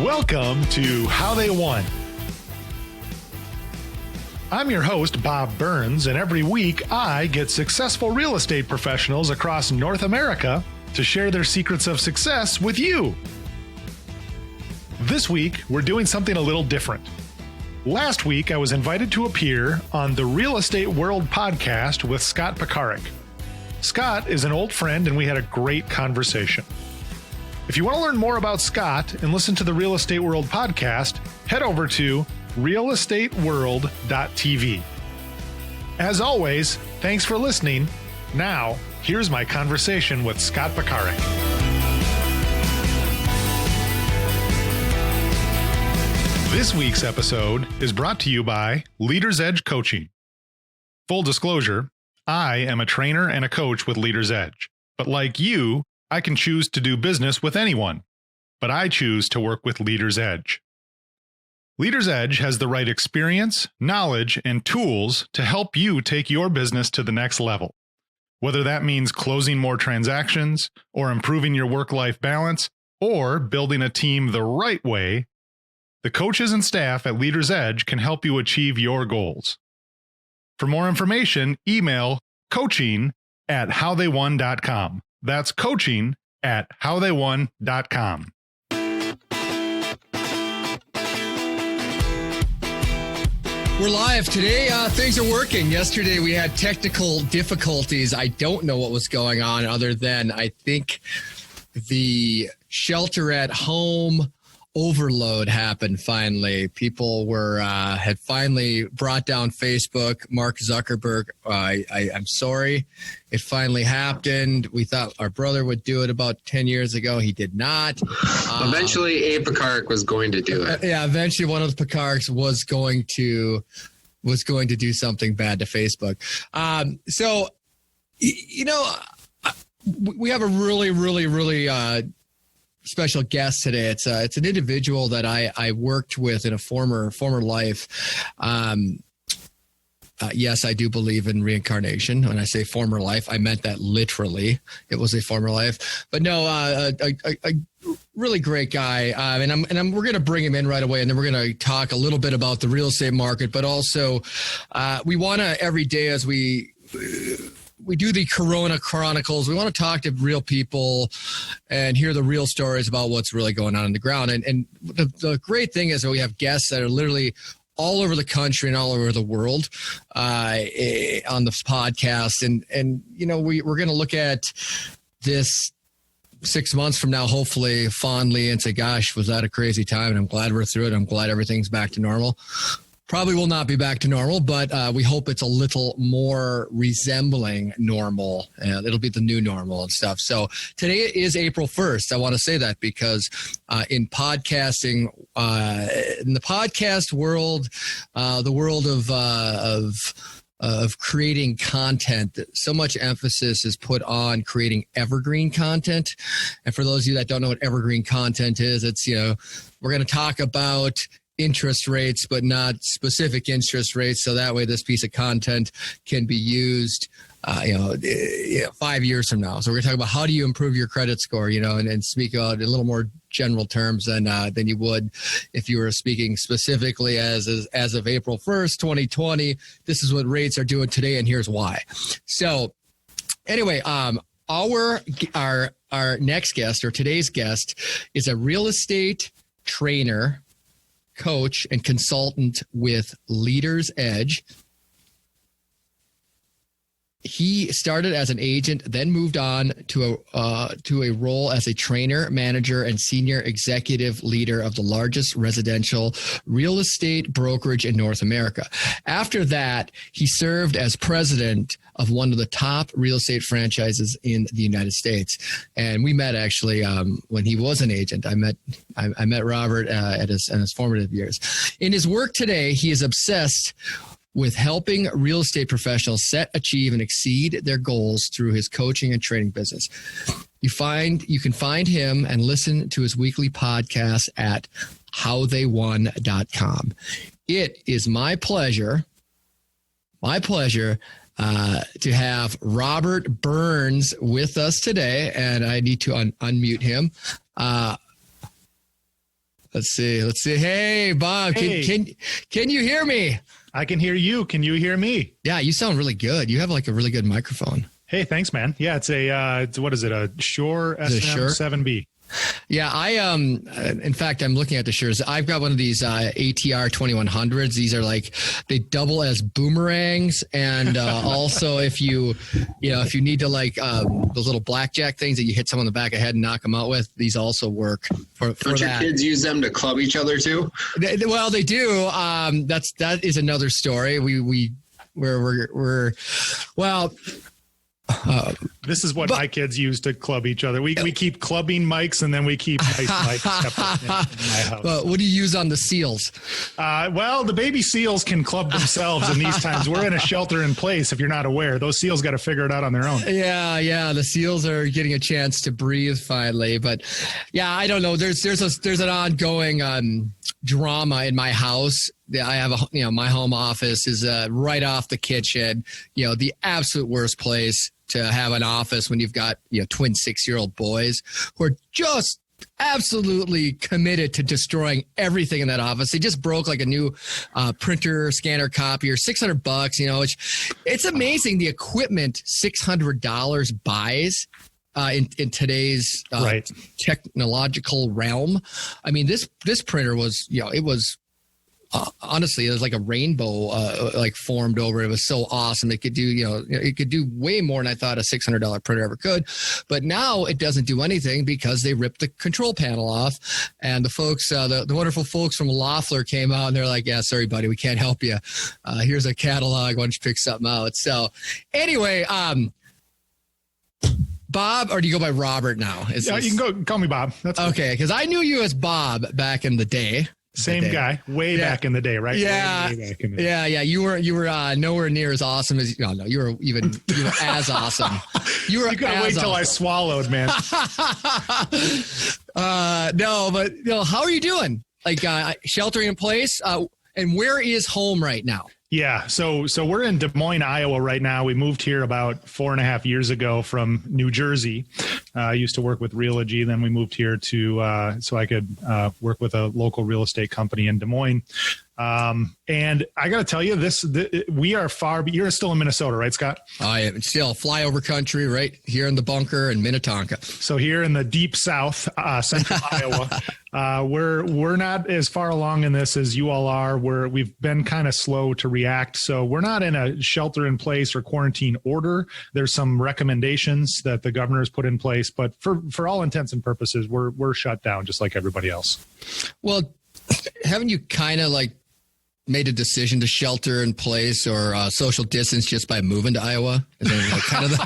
Welcome to How They Won. I'm your host, Bob Burns, and every week I get successful real estate professionals across North America to share their secrets of success with you. This week, we're doing something a little different. Last week, I was invited to appear on the Real Estate World podcast with Scot Pekarek. Scot is an old friend, and we had a great conversation. If you want to learn more about Scot and listen to the Real Estate World podcast, head over to realestateworld.tv. As always, thanks for listening. Now, here's my conversation with Scot Pekarek. This week's episode is brought to you by Leaders Edge Coaching. Full disclosure, I am a trainer and a coach with Leaders Edge, but like you, I can choose to do business with anyone, but I choose to work with Leaders Edge. Leaders Edge has the right experience, knowledge, and tools to help you take your business to the next level. Whether that means closing more transactions, or improving your work-life balance, or building a team the right way, the coaches and staff at Leaders Edge can help you achieve your goals. For more information, email coaching@howtheywon.com. That's coaching@howtheywon.com. We're live today. Things are working. Yesterday we had technical difficulties. I don't know what was going on other than I think the shelter at home overload happened finally. People had finally brought down Facebook. Mark Zuckerberg, I'm sorry. It finally happened. We thought our brother would do it about 10 years ago. He did not. Eventually, Abe Pekarek was going to do it. Yeah, eventually one of the Pekareks was going to do something bad to Facebook. We have a really special guest today. It's an individual that I worked with in a former life. Yes, I do believe in reincarnation. When I say former life, I meant that literally. It was a former life. But no, a really great guy. We're going to bring him in right away, and then we're going to talk a little bit about the real estate market. But also, we want to every day as we do the Corona Chronicles. We want to talk to real people and hear the real stories about what's really going on the ground. And the great thing is that we have guests that are literally all over the country and all over the world on this podcast. And we're going to look at this 6 months from now, hopefully fondly, and say, gosh, was that a crazy time? And I'm glad we're through it. I'm glad everything's back to normal. Probably will not be back to normal, but we hope it's a little more resembling normal. It'll be the new normal and stuff. So today is April 1st. I want to say that because in podcasting, in the podcast world, the world of creating content, so much emphasis is put on creating evergreen content. And for those of you that don't know what evergreen content is, it's, we're going to talk about interest rates, but not specific interest rates. So that way this piece of content can be used, 5 years from now. So we're going to talk about how do you improve your credit score, and speak about in a little more general terms than you would if you were speaking specifically as of April 1st, 2020. This is what rates are doing today, and here's why. So anyway, our next guest, or today's guest, is a real estate trainer, coach, and consultant with Leaders Edge. He started as an agent, then moved on to a role as a trainer, manager, and senior executive leader of the largest residential real estate brokerage in North America. After that, he served as president of one of the top real estate franchises in the United States. And we met actually when he was an agent. I met Robert in his formative years. In his work today, he is obsessed with helping real estate professionals set, achieve, and exceed their goals through his coaching and training business. You can find him and listen to his weekly podcast at howtheywon.com. It is my pleasure to have Robert Burns with us today, and I need to unmute him. Let's see. Hey, Bob, Hey. can you hear me? I can hear you. Can you hear me? Yeah, you sound really good. You have like a really good microphone. Hey, thanks, man. Yeah, it's what is it? A Shure Is it a Shure? SM7B. Yeah, in fact, I'm looking at the Shures. I've got one of these ATR 2100s. These are like, they double as boomerangs. And also if you need to like those little blackjack things that you hit someone in the back of the head and knock them out with, these also work for Don't your that. kids use them to club each other too? Well, they do. That is another story. This is what my kids use to club each other. We keep clubbing mics, and then we keep nice mics separate in my house. What do you use on the seals? Well, the baby seals can club themselves in these times. We're in a shelter in place. If you're not aware, those seals got to figure it out on their own. Yeah. The seals are getting a chance to breathe finally. But yeah, I don't know. There's an ongoing drama in my house. I have my home office is right off the kitchen. The absolute worst place to have an office when you've got twin 6-year-old boys who are just absolutely committed to destroying everything in that office. They just broke like a new printer, scanner, copier, $600. It's amazing the equipment $600 buys. In today's right. technological realm. I mean, this printer was, it was honestly, it was like a rainbow like formed over it. It was so awesome. It could do, it could do way more than I thought a $600 printer ever could. But now it doesn't do anything because they ripped the control panel off. And the folks, the wonderful folks from Loeffler came out and they're like, yeah, sorry, buddy, we can't help you. Here's a catalog. Why don't you pick something out? So anyway, Bob, or do you go by Robert now? You can call me Bob. That's okay, because I knew you as Bob back in the day. Same guy, way back in the day, right? Yeah, way back in the day. Yeah. You were nowhere near as awesome as you were as awesome. You gotta wait till I swallowed, man. No, but how are you doing? Like sheltering in place, and where is home right now? Yeah, so we're in Des Moines, Iowa right now. We moved here about 4.5 years ago from New Jersey. I used to work with Realogy. Then we moved here to so I could work with a local real estate company in Des Moines. And I got to tell you, we are far. You're still in Minnesota, right, Scott? I am still flyover country, right here in the bunker in Minnetonka. So here in the deep south, central Iowa, we're not as far along in this as you all are. We've been kind of slow to react. So we're not in a shelter in place or quarantine order. There's some recommendations that the governor's put in place, but for all intents and purposes, we're shut down just like everybody else. Well, haven't you kind of like made a decision to shelter in place or social distance just by moving to Iowa? Is that like kind of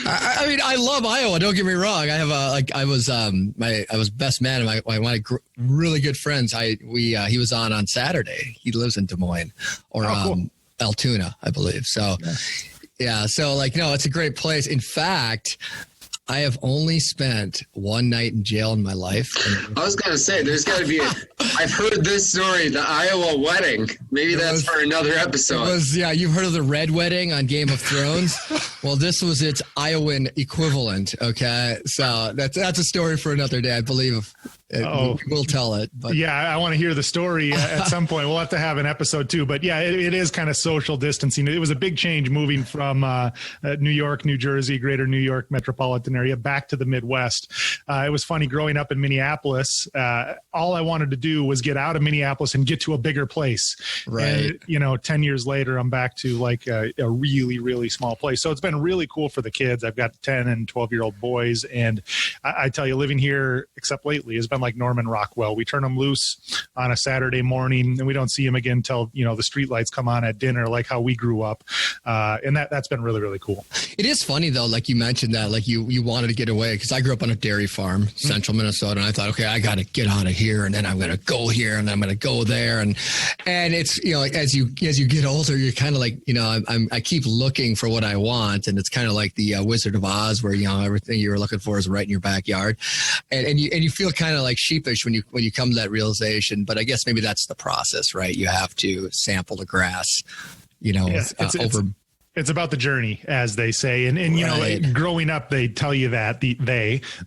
I mean, I love Iowa. Don't get me wrong. I have I was best man and one of my really good friends. He was on Saturday. He lives in Des Moines or cool. Altoona, I believe. So yeah. So no, it's a great place. In fact, I have only spent one night in jail in my life. I was going to say, there's got to be I've heard this story, the Iowa wedding. Maybe that's for another episode. You've heard of the Red Wedding on Game of Thrones? Well, this was its Iowan equivalent, okay? So that's a story for another day, I believe. We'll tell it. But yeah, I want to hear the story at some point. We'll have to have an episode too. But yeah, it is kind of social distancing. It was a big change moving from New York, New Jersey, greater New York metropolitan area back to the Midwest. It was funny growing up in Minneapolis. All I wanted to do was get out of Minneapolis and get to a bigger place. Right. And, 10 years later, I'm back to like a really, really small place. So it's been really cool for the kids. I've got 10 and 12-year-old boys. And I tell you, living here, except lately, has been like Norman Rockwell. We turn them loose on a Saturday morning and we don't see them again until, the street lights come on at dinner, like how we grew up. And that's been really, really cool. It is funny though, like you mentioned that, like you wanted to get away, because I grew up on a dairy farm, central Minnesota, and I thought, okay, I got to get out of here, and then I'm going to go here, and I'm going to go there, and it's as you get older, you're kind of like I keep looking for what I want, and it's kind of like the Wizard of Oz, where everything you were looking for is right in your backyard, and you feel kind of like sheepish when you come to that realization. But I guess maybe that's the process, right? You have to sample the grass, It's about the journey, as they say. And you know, like, growing up, they tell you that the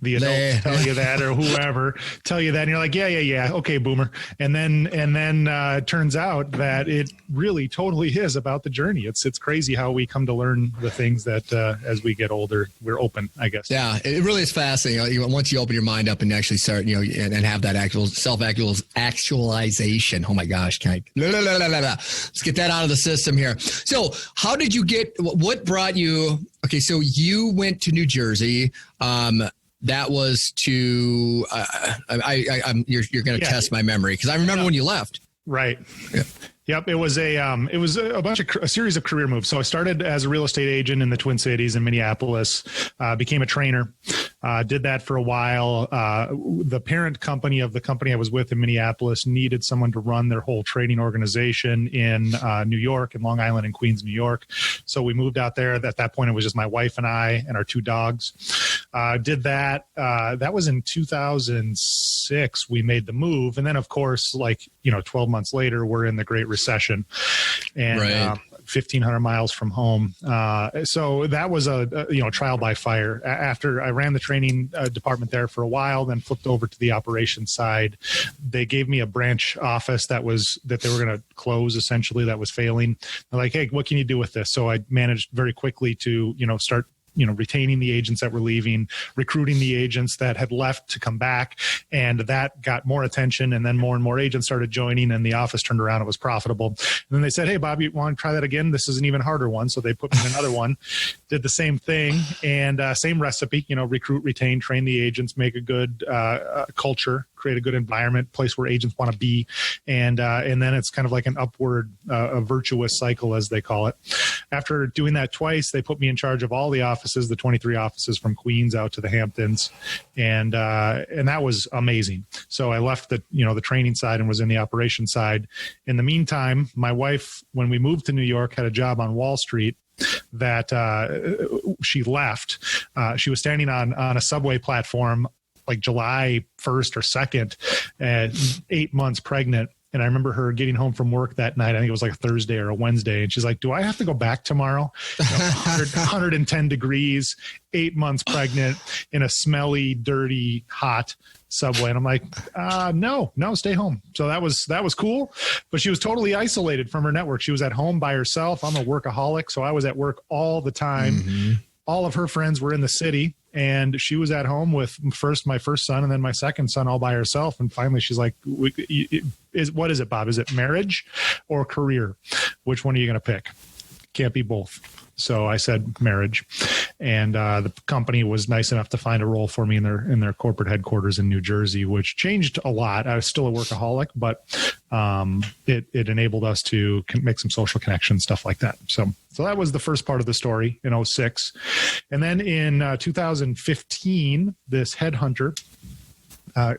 adults tell you that, or whoever tell you that. And you're like, yeah. Okay, boomer. And then it turns out that it really totally is about the journey. It's crazy how we come to learn the things that as we get older, we're open, I guess. Yeah, it really is fascinating. Once you open your mind up and actually start, and have that actual self-actualization. Oh my gosh. Let's get that out of the system here. So how did you what brought you? Okay, so you went to New Jersey. That was to. You're going to test my memory because I remember when you left. Right. Yeah. Yep. It was a series of career moves. So I started as a real estate agent in the Twin Cities in Minneapolis, became a trainer, did that for a while. The parent company of the company I was with in Minneapolis needed someone to run their whole trading organization in New York, in Long Island and Queens, New York. So we moved out there. At that point, it was just my wife and I and our 2 dogs. Did that. That was in 2006. We made the move. And then, of course, 12 months later, we're in the Great Recession and 1,500 miles from home. So that was a trial by fire. After I ran the training department there for a while, then flipped over to the operations side. They gave me a branch office that they were going to close, essentially, that was failing. They're like, hey, what can you do with this? So I managed very quickly to, start retaining the agents that were leaving, recruiting the agents that had left to come back. And that got more attention. And then more and more agents started joining and the office turned around. It was profitable. And then they said, hey, Bob, you want to try that again? This is an even harder one. So they put me in another one, did the same thing and same recipe, recruit, retain, train the agents, make a good culture, create a good environment, place where agents want to be. And then it's kind of like an upward, a virtuous cycle, as they call it. After doing that twice, they put me in charge of all the offices, the 23 offices from Queens out to the Hamptons. And that was amazing. So I left the training side and was in the operations side. In the meantime, my wife, when we moved to New York, had a job on Wall Street that she left. She was standing on a subway platform like July 1st or 2nd, 8 months pregnant. And I remember her getting home from work that night. I think it was like a Thursday or a Wednesday. And she's like, do I have to go back tomorrow? 110 degrees, 8 months pregnant in a smelly, dirty, hot subway. And I'm like, no, stay home. So that was cool. But she was totally isolated from her network. She was at home by herself. I'm a workaholic. So I was at work all the time. Mm-hmm. All of her friends were in the city. And she was at home with my first son and then my second son all by herself. And finally, she's like, what is it, Bob? Is it marriage or career? Which one are you going to pick? Can't be both. So I said marriage. And the company was nice enough to find a role for me in their corporate headquarters in New Jersey, which changed a lot. I was still a workaholic, but it enabled us to make some social connections, stuff like that. So that was the first part of the story in 2006. And then in 2015, this headhunter,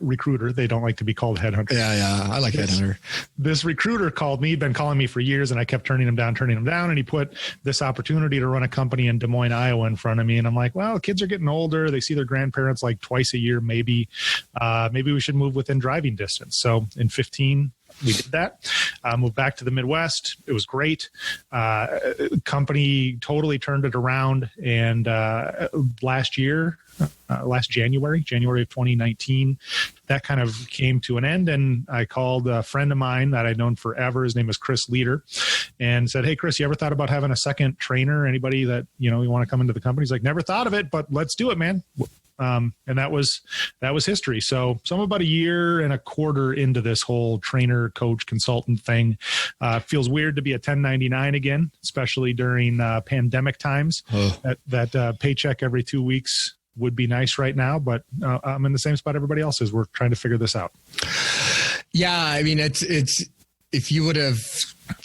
recruiter, they don't like to be called headhunter. Yeah. I like headhunter. This recruiter called me, been calling me for years, and I kept turning him down. And he put this opportunity to run a company in Des Moines, Iowa in front of me. And I'm like, well, kids are getting older. They see their grandparents like twice a year. Maybe we should move within driving distance. So in 15, we did that, moved back to the Midwest. It was great. Company totally turned it around. And last January of 2019, that kind of came to an end. And I called a friend of mine that I'd known forever. His name is Chris Leader, and said, hey, Chris, you ever thought about having a second trainer? Anybody that, you want to come into the company? He's like, never thought of it, but let's do it, man. And that was history. So I'm about a year and a quarter into this whole trainer, coach, consultant thing. Feels weird to be a 1099 again, especially during pandemic times. That paycheck every 2 weeks would be nice right now, but I'm in the same spot everybody else is. We're trying to figure this out. Yeah, I mean, it's if you would have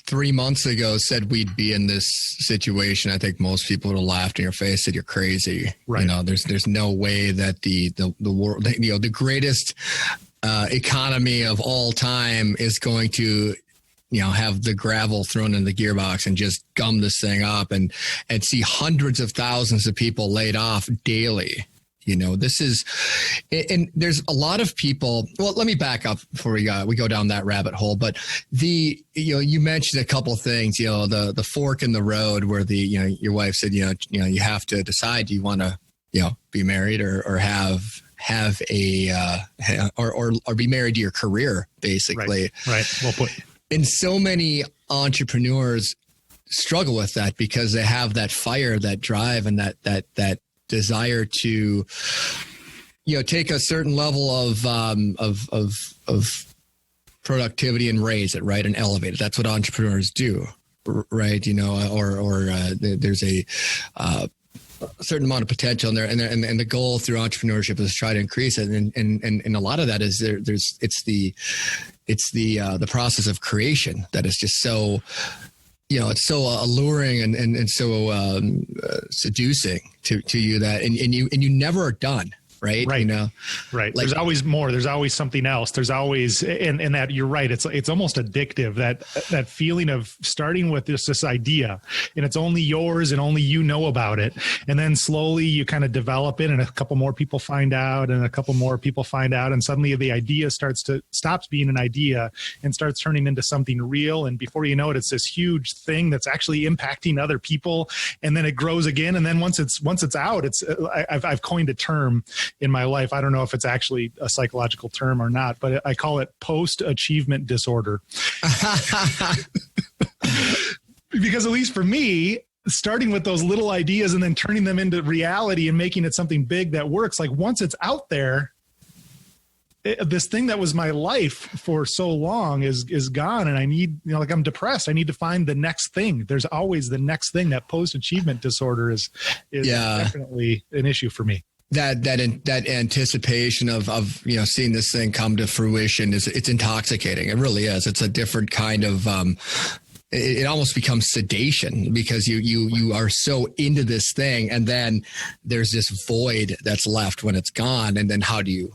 3 months ago said we'd be in this situation, I think most people would have laughed in your face, said you're crazy. Right. There's no way that the world, the greatest economy of all time is going to have the gravel thrown in the gearbox and just gum this thing up and see hundreds of thousands of people laid off daily. This is, and there's a lot of people. Well, let me back up before we go down that rabbit hole. But you mentioned a couple of things. The fork in the road where your wife said, you have to decide, do you want to, be married or have a or be married to your career, basically. Right. Well put. And so many entrepreneurs struggle with that because they have that fire, that drive, and that desire to, take a certain level of productivity and raise it, right, and elevate it. That's what entrepreneurs do, right? There's a certain amount of potential in there, and the goal through entrepreneurship is to try to increase it, and a lot of that is it's the process of creation that is just so. It's so alluring and so seducing to you that, and you never are done. Right. Right. Right. There's always more. There's always something else. There's always, and that you're right. It's almost addictive, that feeling of starting with this idea, and it's only yours and only you know about it. And then slowly you kind of develop it, and a couple more people find out, and a couple more people find out. And suddenly the idea stops being an idea and starts turning into something real. And before you know it, it's this huge thing that's actually impacting other people. And then it grows again. And then once it's out, I've coined a term in my life. I don't know if it's actually a psychological term or not, but I call it post-achievement disorder. Because at least for me, starting with those little ideas and then turning them into reality and making it something big that works, like once it's out there, this thing that was my life for so long is gone. And I need, I'm depressed. I need to find the next thing. There's always the next thing. That post-achievement disorder is definitely an issue for me. That anticipation of seeing this thing come to fruition it's intoxicating. It really is. It's a different kind of it almost becomes sedation because you are so into this thing, and then there's this void that's left when it's gone. And then how do you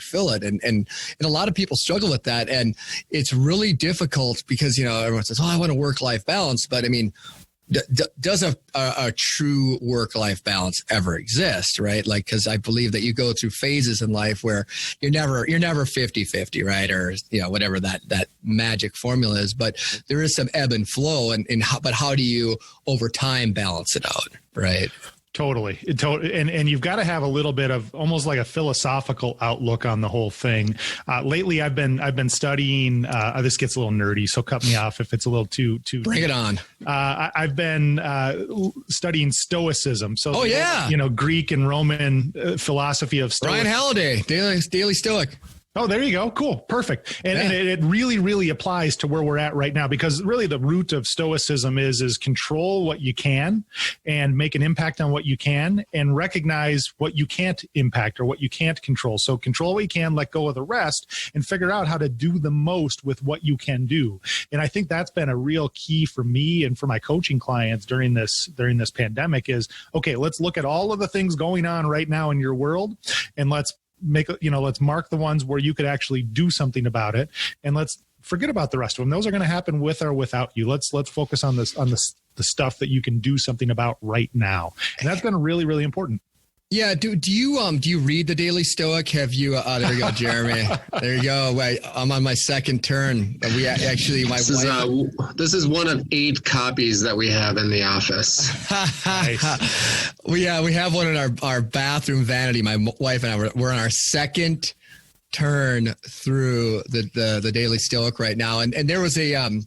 fill it? And a lot of people struggle with that, and it's really difficult because everyone says, "Oh, I want a work-life balance," but I mean, does a true work-life balance ever exist, right? Like, because I believe that you go through phases in life where you're never 50-50, right? Or, whatever that magic formula is, but there is some ebb and flow, but how do you over time balance it out, right? Totally. And you've got to have a little bit of almost like a philosophical outlook on the whole thing. Lately, I've been studying, this gets a little nerdy, so cut me off if it's a little too. Bring it on. I've been studying Stoicism. So, Greek and Roman philosophy of Stoicism. Ryan Halliday, Daily Stoic. Oh, there you go. Cool. Perfect. And it really, really applies to where we're at right now, because really the root of Stoicism is control what you can and make an impact on what you can, and recognize what you can't impact or what you can't control. So control what you can, let go of the rest, and figure out how to do the most with what you can do. And I think that's been a real key for me and for my coaching clients during this pandemic is, okay, let's look at all of the things going on right now in your world, and let's mark the ones where you could actually do something about it, and let's forget about the rest of them. Those are going to happen with or without you. Let's focus on the stuff that you can do something about right now. And that's been really, really important. Yeah. Do you read the Daily Stoic? Have you? There you go, Jeremy. There you go. Wait, I'm on my second turn. We actually, my wife. This is one of 8 copies that we have in the office. Nice. We have one in our bathroom vanity. My wife and I we're on our second turn through the Daily Stoic right now, and there was a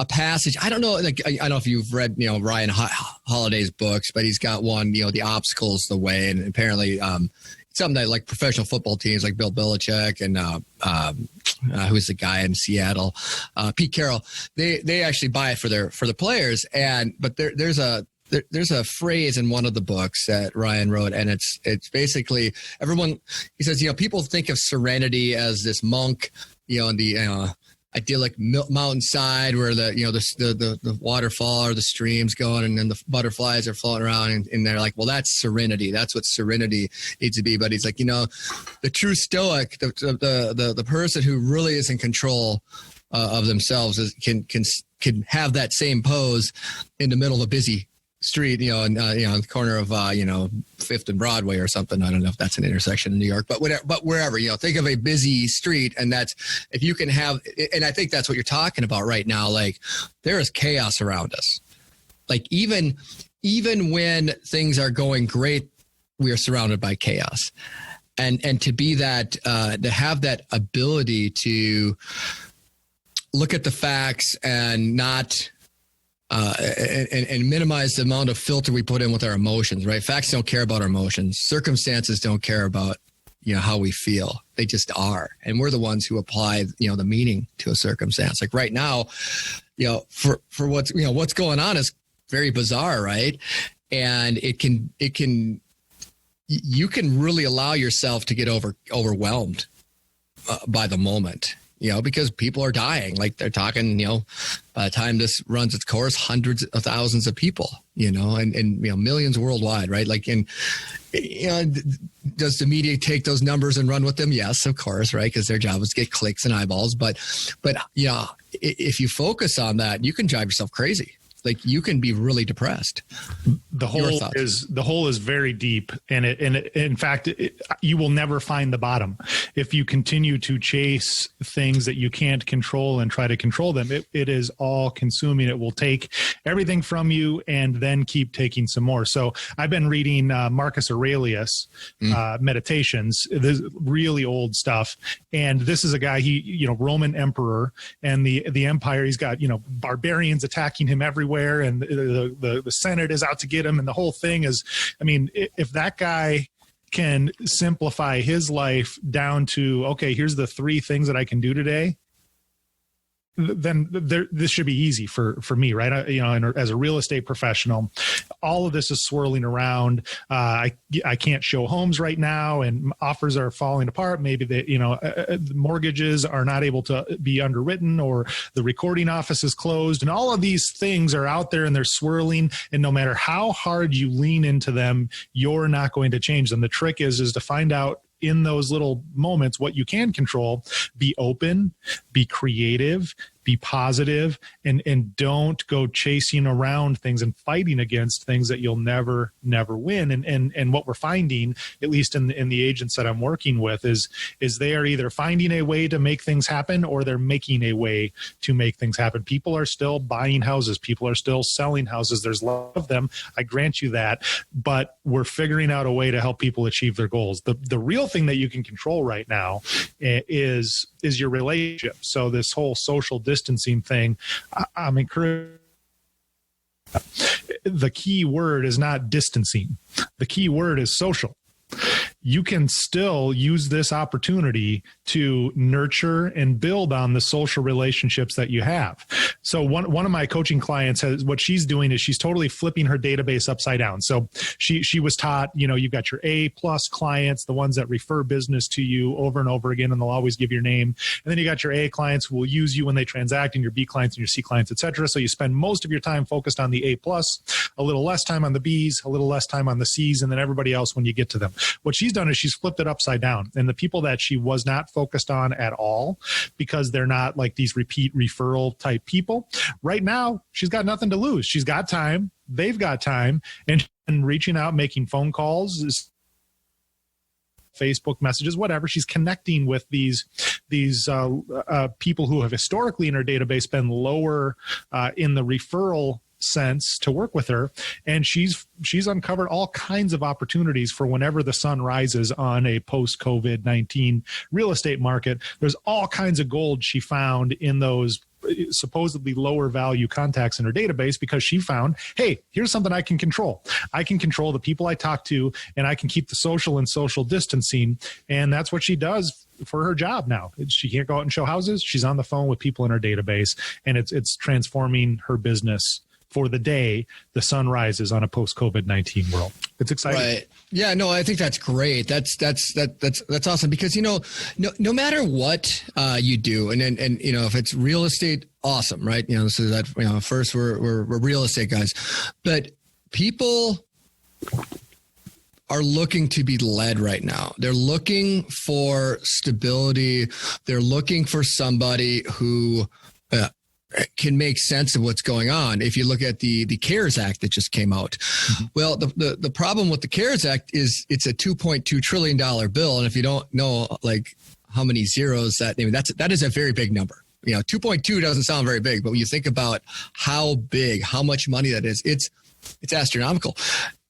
passage. I don't know. I don't know if you've read, Ryan Holiday's books, but he's got one, The Obstacle's the Way. And apparently something that like professional football teams like Bill Belichick and who's the guy in Seattle, Pete Carroll, they actually buy it for the players. But there's a phrase in one of the books that Ryan wrote, and it's basically everyone, he says, people think of serenity as this monk, in the, idyllic mountainside where the waterfall or the streams going, and then the butterflies are floating around, and they're like, well, that's serenity. That's what serenity needs to be. But he's like, the true Stoic, the person who really is in control of themselves can have that same pose in the middle of a busy street, on the corner of, Fifth and Broadway or something. I don't know if that's an intersection in New York, but wherever, think of a busy street. And that's, if you can have, and I think that's what you're talking about right now. Like, there is chaos around us. Like, even when things are going great, we are surrounded by chaos. And to be that, to have that ability to look at the facts and not, and minimize the amount of filter we put in with our emotions, right? Facts don't care about our emotions. Circumstances don't care about, how we feel. They just are. And we're the ones who apply, the meaning to a circumstance. Like right now, for what's going on is very bizarre, right? And you can really allow yourself to get overwhelmed by the moment. Because people are dying. Like they're talking, by the time this runs its course, hundreds of thousands of people, and millions worldwide, right? Like, does the media take those numbers and run with them? Yes, of course, right? Because their job is to get clicks and eyeballs. But if you focus on that, you can drive yourself crazy. Like, you can be really depressed. The hole is very deep, and in fact, you will never find the bottom if you continue to chase things that you can't control and try to control them. It is all consuming. It will take everything from you and then keep taking some more. So I've been reading Marcus Aurelius Meditations. This really old stuff, and this is a guy, Roman emperor, and the empire. He's got barbarians attacking him everywhere. And the Senate is out to get him. And the whole thing is, if that guy can simplify his life down to, okay, here's the 3 things that I can do today, then this should be easy for me, right? And as a real estate professional, all of this is swirling around. I can't show homes right now, and offers are falling apart. Maybe the mortgages are not able to be underwritten, or the recording office is closed, and all of these things are out there and they're swirling. And no matter how hard you lean into them, you're not going to change them. The trick is to find out in those little moments what you can control. Be open, be creative, be positive, and don't go chasing around things and fighting against things that you'll never win. And what we're finding, at least in the agents that I'm working with, is they are either finding a way to make things happen, or they're making a way to make things happen. People are still buying houses. People are still selling houses. There's a lot of them. I grant you that, but we're figuring out a way to help people achieve their goals. The real thing that you can control right now is your relationship. So this whole social distancing thing, I'm encouraged. The key word is not distancing. The key word is social. You can still use this opportunity to nurture and build on the social relationships that you have. So one of my coaching clients what she's doing is she's totally flipping her database upside down. So she was taught, you've got your A+ clients, the ones that refer business to you over and over again, and they'll always give your name. And then you got your A clients who will use you when they transact, and your B clients and your C clients, et cetera. So you spend most of your time focused on the A+, a little less time on the Bs, a little less time on the Cs, and then everybody else when you get to them. What she's done is she's flipped it upside down. And the people that she was not focused on at all, because they're not like these repeat referral type people, right now she's got nothing to lose. She's got time. They've got time. And reaching out, making phone calls, Facebook messages, whatever. She's connecting with these people who have historically in her database been lower in the referral sense to work with her, and she's uncovered all kinds of opportunities for whenever the sun rises on a post-COVID-19 real estate market. There's all kinds of gold she found in those supposedly lower value contacts in her database, because she found, hey, here's something I can control. I can control the people I talk to, and I can keep the social and social distancing. And that's what she does for her job now. She can't go out and show houses. She's on the phone with people in her database, and it's transforming her business for the day the sun rises on a post-COVID-19 world. It's exciting. Right. Yeah, no, I think that's great. That's awesome, because, no matter what you do, and if it's real estate, awesome, right? So that, first we're real estate guys, but people are looking to be led right now. They're looking for stability. They're looking for somebody who can make sense of what's going on if you look at the CARES Act that just came out. Mm-hmm. Well, the problem with the CARES Act is it's a $2.2 trillion bill. And if you don't know like how many zeros that is a very big number. 2.2 doesn't sound very big, but when you think about how much money that is, it's astronomical.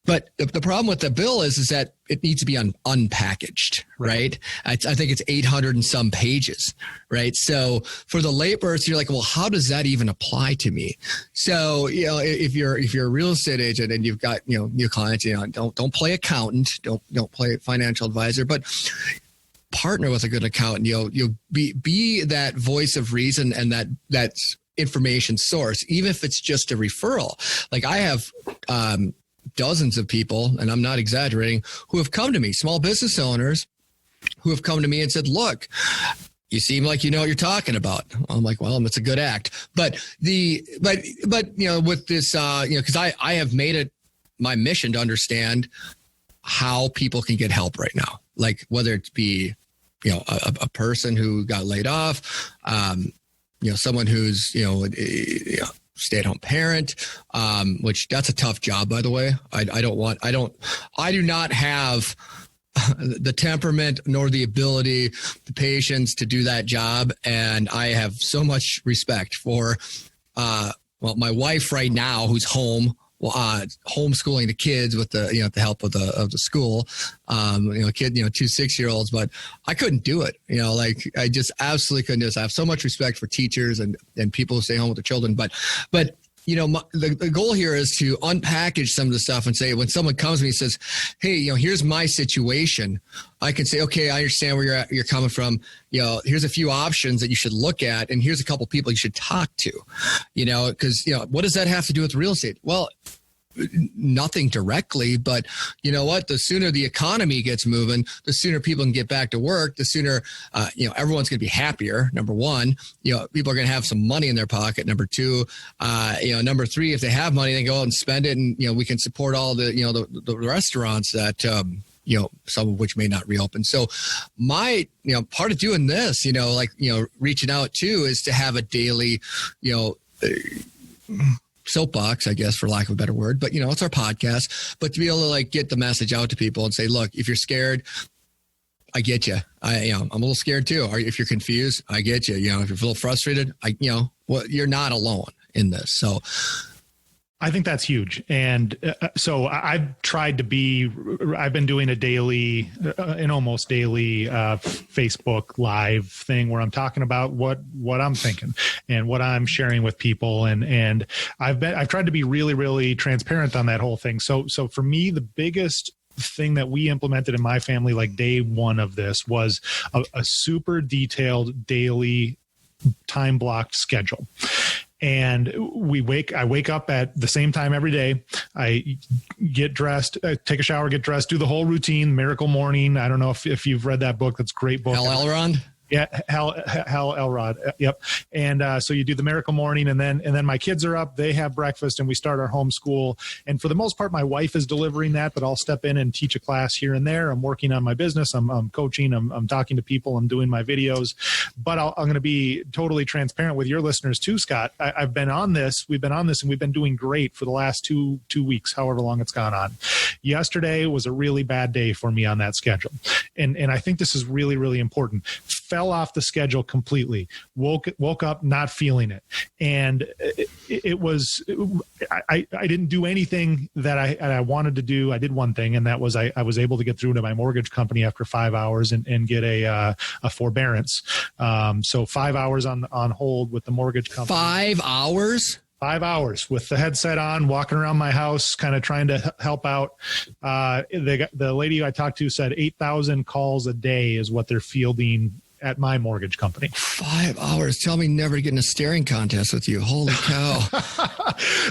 But the problem with the bill is that it needs to be unpackaged, right? I think it's 800 and some pages, right? So for the layperson, you're like, well, how does that even apply to me? So, if you're a real estate agent and you've got, new clients, don't play accountant, don't play financial advisor, but partner with a good accountant. You'll be that voice of reason and that information source, even if it's just a referral. Like I have, dozens of people, and I'm not exaggerating, who have come to me, small business owners who have come to me and said, look, you seem like you know what you're talking about. I'm like, well, that's a good act. But with this, because I have made it my mission to understand how people can get help right now. Like whether it be, a person who got laid off, someone who's, stay-at-home parent, which that's a tough job, by the way. I do not have the temperament nor the ability, the patience to do that job. And I have so much respect for, my wife right now who's home, homeschooling the kids with the help of the school, kid, 2 6-year-olds, but I couldn't do it. I just absolutely couldn't do this. I have so much respect for teachers and people who stay home with their children, but the goal here is to unpackage some of the stuff and say, when someone comes to me and says, hey, here's my situation, I can say, okay, I understand where you're coming from. Here's a few options that you should look at. And here's a couple people you should talk to, because, what does that have to do with real estate? Well, nothing directly, but you know what? The sooner the economy gets moving, the sooner people can get back to work, the sooner, everyone's going to be happier. Number one, people are going to have some money in their pocket. Number two, number three, if they have money, they can go out and spend it. And, we can support all the restaurants that, some of which may not reopen. So my, part of doing this, reaching out too, is to have a daily, soapbox, I guess, for lack of a better word, but it's our podcast, but to be able to get the message out to people and say, look, if you're scared, I get you. I'm a little scared too. Or if you're confused, I get you. If you're a little frustrated, you're not alone in this. So I think that's huge. And so I've been doing an almost daily Facebook live thing where I'm talking about what I'm thinking and what I'm sharing with people. And I've tried to be really, really transparent on that whole thing. So for me, the biggest thing that we implemented in my family, like day one of this, was a super detailed daily time blocked schedule. And I wake up at the same time every day. I get dressed, take a shower, get dressed, do the whole routine, Miracle Morning. I don't know if you've read that book. That's a great book. Hal Elrond? Yeah, Hal Elrod. Yep. And so you do the Miracle Morning, and then my kids are up. They have breakfast, and we start our homeschool. And for the most part, my wife is delivering that, but I'll step in and teach a class here and there. I'm working on my business. I'm coaching. I'm talking to people. I'm doing my videos. But I'm going to be totally transparent with your listeners too, Scott. I've been on this. We've been on this, and we've been doing great for the last two weeks, however long it's gone on. Yesterday was a really bad day for me on that schedule, and I think this is really, really important. Fell off the schedule completely. Woke up not feeling it, and it was I didn't do anything that I wanted to do. I did one thing, and that was I was able to get through to my mortgage company after 5 hours and get a forbearance. So 5 hours on hold with the mortgage company. 5 hours. 5 hours with the headset on, walking around my house, kind of trying to help out. The lady I talked to said 8,000 calls a day is what they're fielding at my mortgage company. 5 hours. Tell me never to get in a staring contest with you. Holy cow.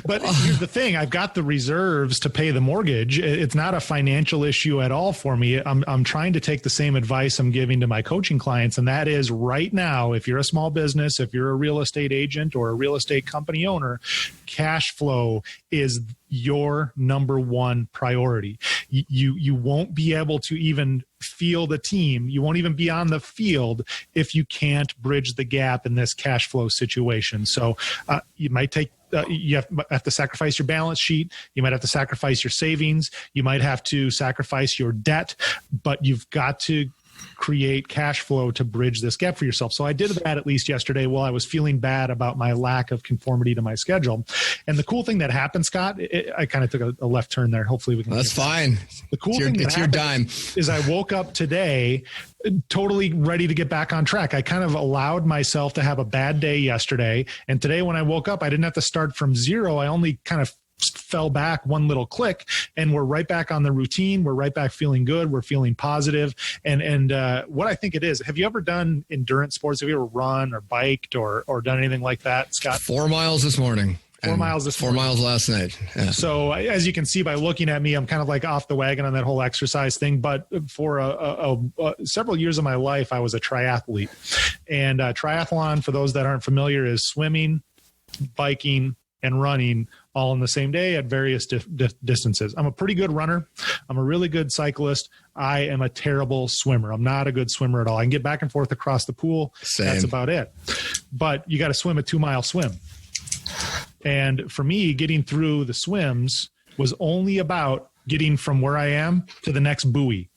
But here's the thing. I've got the reserves to pay the mortgage. It's not a financial issue at all for me. I'm trying to take the same advice I'm giving to my coaching clients. And that is right now, if you're a small business, if you're a real estate agent or a real estate company owner, cash flow is your number one priority. You won't be able to even feel the team. You won't even be on the field if you can't bridge the gap in this cash flow situation. So you might take you have to sacrifice your balance sheet. You might have to sacrifice your savings. You might have to sacrifice your debt, but you've got to create cash flow to bridge this gap for yourself. So I did that at least yesterday while I was feeling bad about my lack of conformity to my schedule. And the cool thing that happened, Scott, I kind of took a left turn there. Hopefully we can. That's fine. The cool thing that happened is I woke up today totally ready to get back on track. I kind of allowed myself to have a bad day yesterday. And today when I woke up, I didn't have to start from zero. I only kind of fell back one little click and we're right back on the routine. We're right back feeling good. We're feeling positive. And what I think it is, have you ever done endurance sports? Have you ever run or biked or done anything like that, Scott? 4 miles this morning. 4 miles this morning. 4 miles last night. Yeah. So as you can see by looking at me, I'm kind of like off the wagon on that whole exercise thing. But for several years of my life, I was a triathlete. And triathlon, for those that aren't familiar, is swimming, biking, and running all in the same day at various distances. I'm a pretty good runner. I'm a really good cyclist. I am a terrible swimmer. I'm not a good swimmer at all. I can get back and forth across the pool. Same. That's about it. But you got to swim a 2-mile swim. And for me, getting through the swims was only about getting from where I am to the next buoy.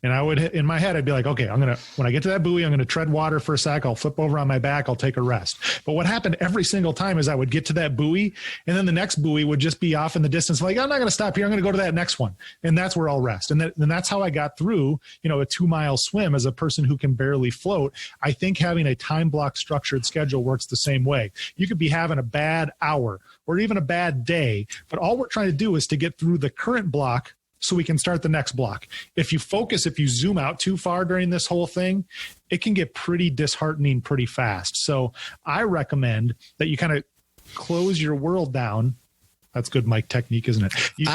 And I would, in my head, I'd be like, okay, when I get to that buoy, I'm going to tread water for a sec. I'll flip over on my back. I'll take a rest. But what happened every single time is I would get to that buoy and then the next buoy would just be off in the distance. Like, I'm not going to stop here. I'm going to go to that next one. And that's where I'll rest. And that's how I got through, a 2-mile swim as a person who can barely float. I think having a time block structured schedule works the same way. You could be having a bad hour or even a bad day, but all we're trying to do is to get through the current block so we can start the next block. If you zoom out too far during this whole thing, it can get pretty disheartening pretty fast. So I recommend that you kind of close your world down. That's good mic technique, isn't it? You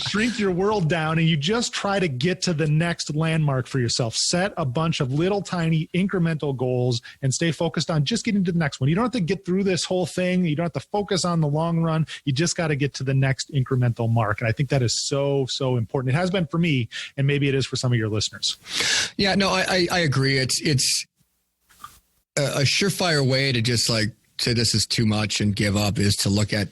shrink your world down and you just try to get to the next landmark for yourself. Set a bunch of little tiny incremental goals and stay focused on just getting to the next one. You don't have to get through this whole thing. You don't have to focus on the long run. You just got to get to the next incremental mark. And I think that is so, so important. It has been for me, and maybe it is for some of your listeners. Yeah, no, I agree. It's a surefire way to just like say this is too much and give up is to look at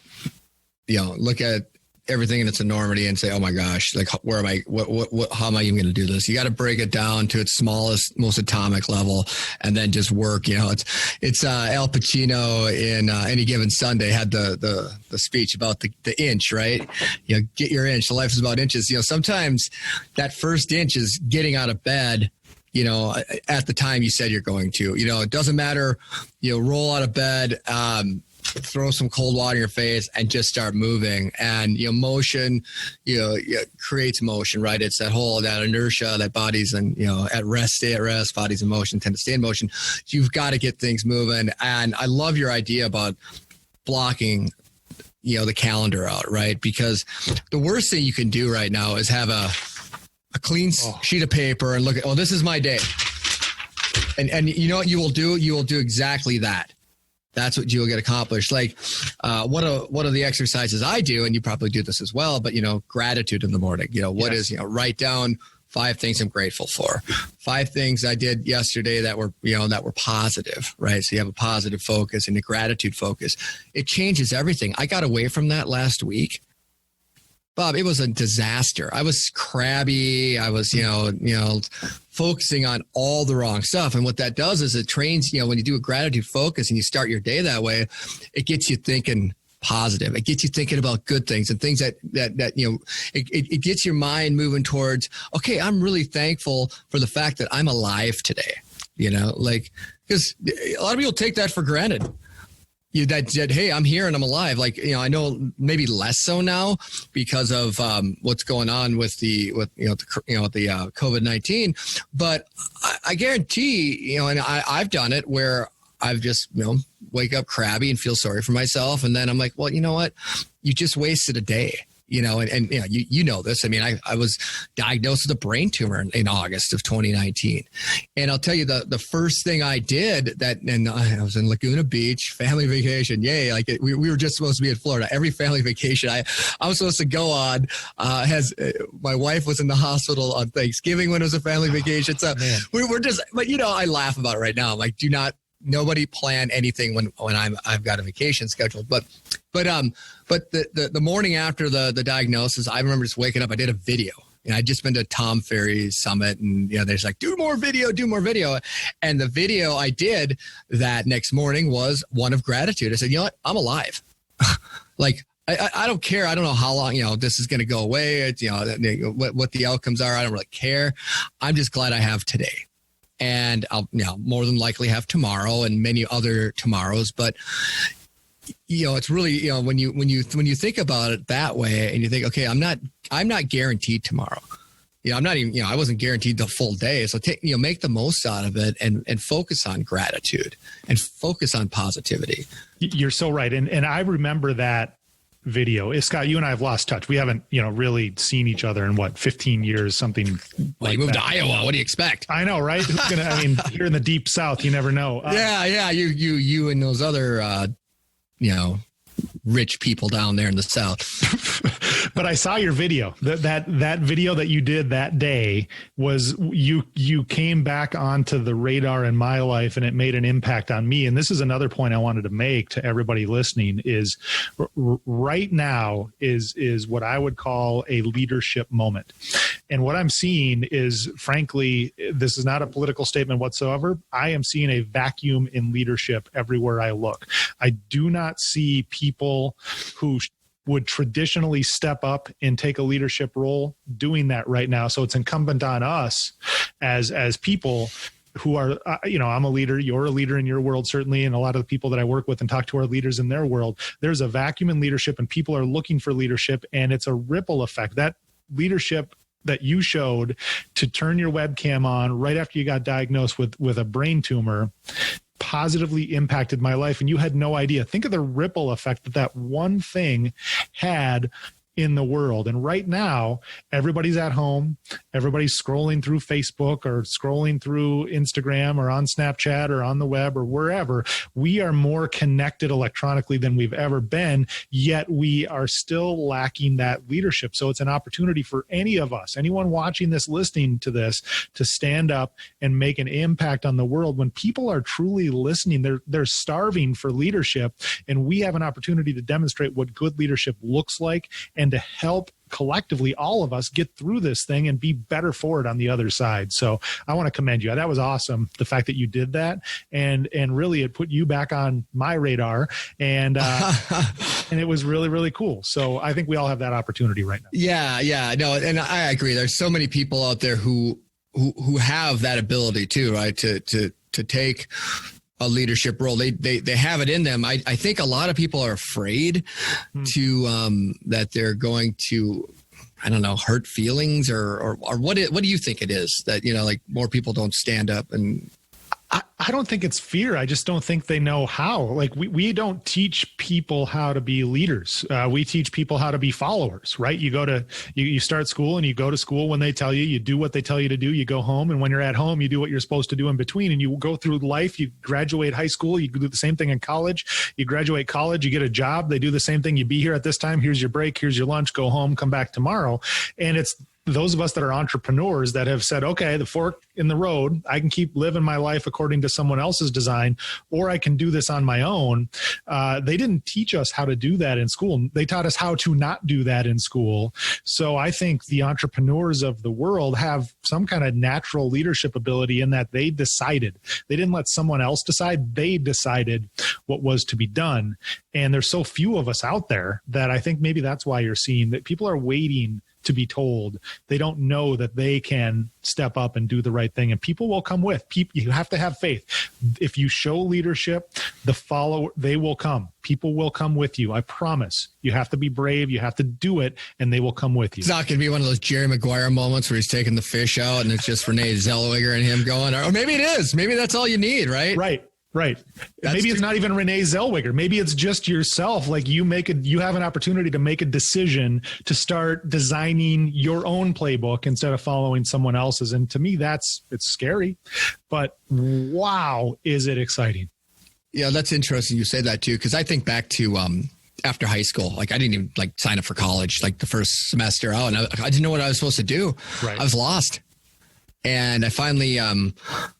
everything in its enormity and say, oh my gosh, like where am I, how am I even going to do this? You got to break it down to its smallest, most atomic level and then just work. It's Al Pacino in Any Given Sunday had the speech about the inch, right? Get your inch. Life is about inches. Sometimes that first inch is getting out of bed, at the time you said you're going to, it doesn't matter, roll out of bed, throw some cold water in your face and just start moving. And motion creates motion, right? It's that inertia that bodies and at rest, stay at rest, bodies in motion tend to stay in motion. You've got to get things moving. And I love your idea about blocking the calendar out, right? Because the worst thing you can do right now is have a clean sheet of paper and look at, this is my day. And you know what you will do? You will do exactly that. That's what you will get accomplished. Like one of the exercises I do, and you probably do this as well, but gratitude in the morning. What is write down 5 things I'm grateful for. 5 things I did yesterday that were positive, right? So you have a positive focus and a gratitude focus. It changes everything. I got away from that last week. Bob, it was a disaster. I was crabby. I was, focusing on all the wrong stuff. And what that does is it trains, when you do a gratitude focus and you start your day that way, it gets you thinking positive. It gets you thinking about good things and things that it gets your mind moving towards, okay, I'm really thankful for the fact that I'm alive today, because a lot of people take that for granted. That said, hey, I'm here and I'm alive. I know maybe less so now because of what's going on with the COVID-19. But I guarantee, and I've done it where I've just wake up crabby and feel sorry for myself, and then I'm like, well, you know what? You just wasted a day. and you know this. I mean, I was diagnosed with a brain tumor in August of 2019. And I'll tell you the first thing I did and I was in Laguna Beach, family vacation. Yay. Like we were just supposed to be in Florida. Every family vacation I was supposed to go on my wife was in the hospital on Thanksgiving when it was a family vacation. So we're just, but I laugh about it right now. I'm like, nobody plan anything when I've got a vacation scheduled. But the morning after the diagnosis, I remember just waking up. I did a video, and I'd just been to Tom Ferry's summit, and there's like do more video, and the video I did that next morning was one of gratitude. I said, you know what, I'm alive. Like I don't care. I don't know how long this is going to go away. It's, what the outcomes are. I don't really care. I'm just glad I have today. And I'll more than likely have tomorrow and many other tomorrows. But it's really when you think about it that way, and you think, okay, I'm not guaranteed tomorrow. I'm not even I wasn't guaranteed the full day. So make the most out of it and focus on gratitude and focus on positivity. You're so right, and I remember that video. Scott, you and I have lost touch. We haven't, really seen each other in 15 years, something like you moved to Iowa. What do you expect? I know, right? Here in the deep South, you never know. Yeah. You and those other, rich people down there in the South. But I saw your video. That video that you did that day was you came back onto the radar in my life, and it made an impact on me. And this is another point I wanted to make to everybody listening is right now is what I would call a leadership moment. And what I'm seeing is, frankly, this is not a political statement whatsoever. I am seeing a vacuum in leadership everywhere I look. I do not see people who would traditionally step up and take a leadership role doing that right now. So it's incumbent on us as people who are, I'm a leader, you're a leader in your world, certainly. And a lot of the people that I work with and talk to are leaders in their world. There's a vacuum in leadership, and people are looking for leadership, and it's a ripple effect. That leadership that you showed to turn your webcam on right after you got diagnosed with a brain tumor positively impacted my life, and you had no idea. Think of the ripple effect that one thing had in the world. And right now, everybody's at home. Everybody's scrolling through Facebook or scrolling through Instagram or on Snapchat or on the web or wherever. We are more connected electronically than we've ever been, yet we are still lacking that leadership. So it's an opportunity for any of us, anyone watching this, listening to this, to stand up and make an impact on the world. When people are truly listening, they're starving for leadership, and we have an opportunity to demonstrate what good leadership looks like and to help collectively all of us get through this thing and be better for it on the other side. So I want to commend you. That was awesome. The fact that you did that, and really it put you back on my radar, and and it was really, really cool. So I think we all have that opportunity right now. Yeah. No, and I agree. There's so many people out there who have that ability too, right? To take a leadership role. They have it in them. I think a lot of people are afraid to that they're going to, I don't know, hurt feelings or what do you think it is that, like more people don't stand up? And I don't think it's fear. I just don't think they know how. Like we don't teach people how to be leaders. We teach people how to be followers, right? You start school, and you go to school when they tell you, you do what they tell you to do, you go home. And when you're at home, you do what you're supposed to do in between, and you go through life. You graduate high school, you do the same thing in college, you graduate college, you get a job. They do the same thing. You be here at this time. Here's your break. Here's your lunch, go home, come back tomorrow. And it's those of us that are entrepreneurs that have said, okay, the fork in the road, I can keep living my life according to someone else's design, or I can do this on my own. They didn't teach us how to do that in school. They taught us how to not do that in school. So I think the entrepreneurs of the world have some kind of natural leadership ability in that they decided. They didn't let someone else decide. They decided what was to be done. And there's so few of us out there that I think maybe that's why you're seeing that people are waiting to be told. They don't know that they can step up and do the right thing, and people will come with. You have to have faith. If you show leadership, they will come. People will come with you. I promise. You have to be brave. You have to do it, and they will come with you. It's not going to be one of those Jerry Maguire moments where he's taking the fish out and it's just Renee Zellweger and him going, or maybe it is. Maybe that's all you need, right? Right. Right. Maybe it's not even Renee Zellweger. Maybe it's just yourself. Like you have an opportunity to make a decision to start designing your own playbook instead of following someone else's. And to me, it's scary, but wow, is it exciting? Yeah, that's interesting. You say that too, because I think back to after high school. Like I didn't even sign up for college like the first semester out, and I didn't know what I was supposed to do. Right. I was lost. And I finally, I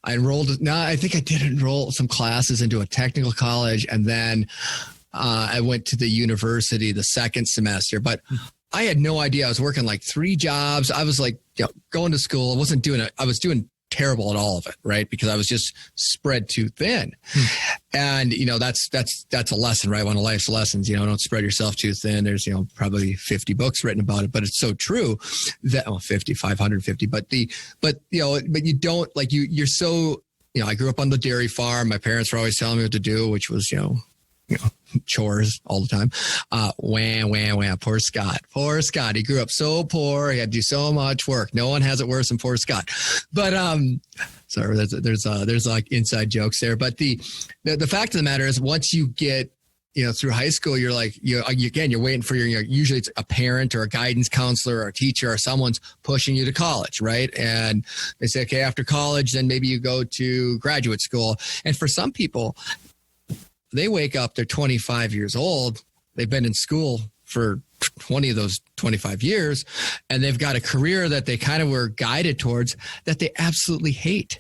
enrolled. No, I think I did enroll some classes into a technical college, and then I went to the university the second semester. But I had no idea. I was working like 3 jobs. I was going to school. I wasn't doing it. I was doing terrible at all of it, right? Because I was just spread too thin. And, that's a lesson, right? One of life's lessons, don't spread yourself too thin. There's, probably 50 books written about it, but it's so true that, 50, 550, but you don't you're so, I grew up on the dairy farm. My parents were always telling me what to do, which was, chores all the time. Wham. Poor Scott. He grew up so poor. He had to do so much work. No one has it worse than poor Scott. But, sorry, there's like inside jokes there. But the fact of the matter is once you get, through high school, you're waiting for usually it's a parent or a guidance counselor or a teacher or someone's pushing you to college, right? And they say, okay, after college, then maybe you go to graduate school. And for some people, they wake up, they're 25 years old. They've been in school for 20 of those 25 years, and they've got a career that they kind of were guided towards that they absolutely hate.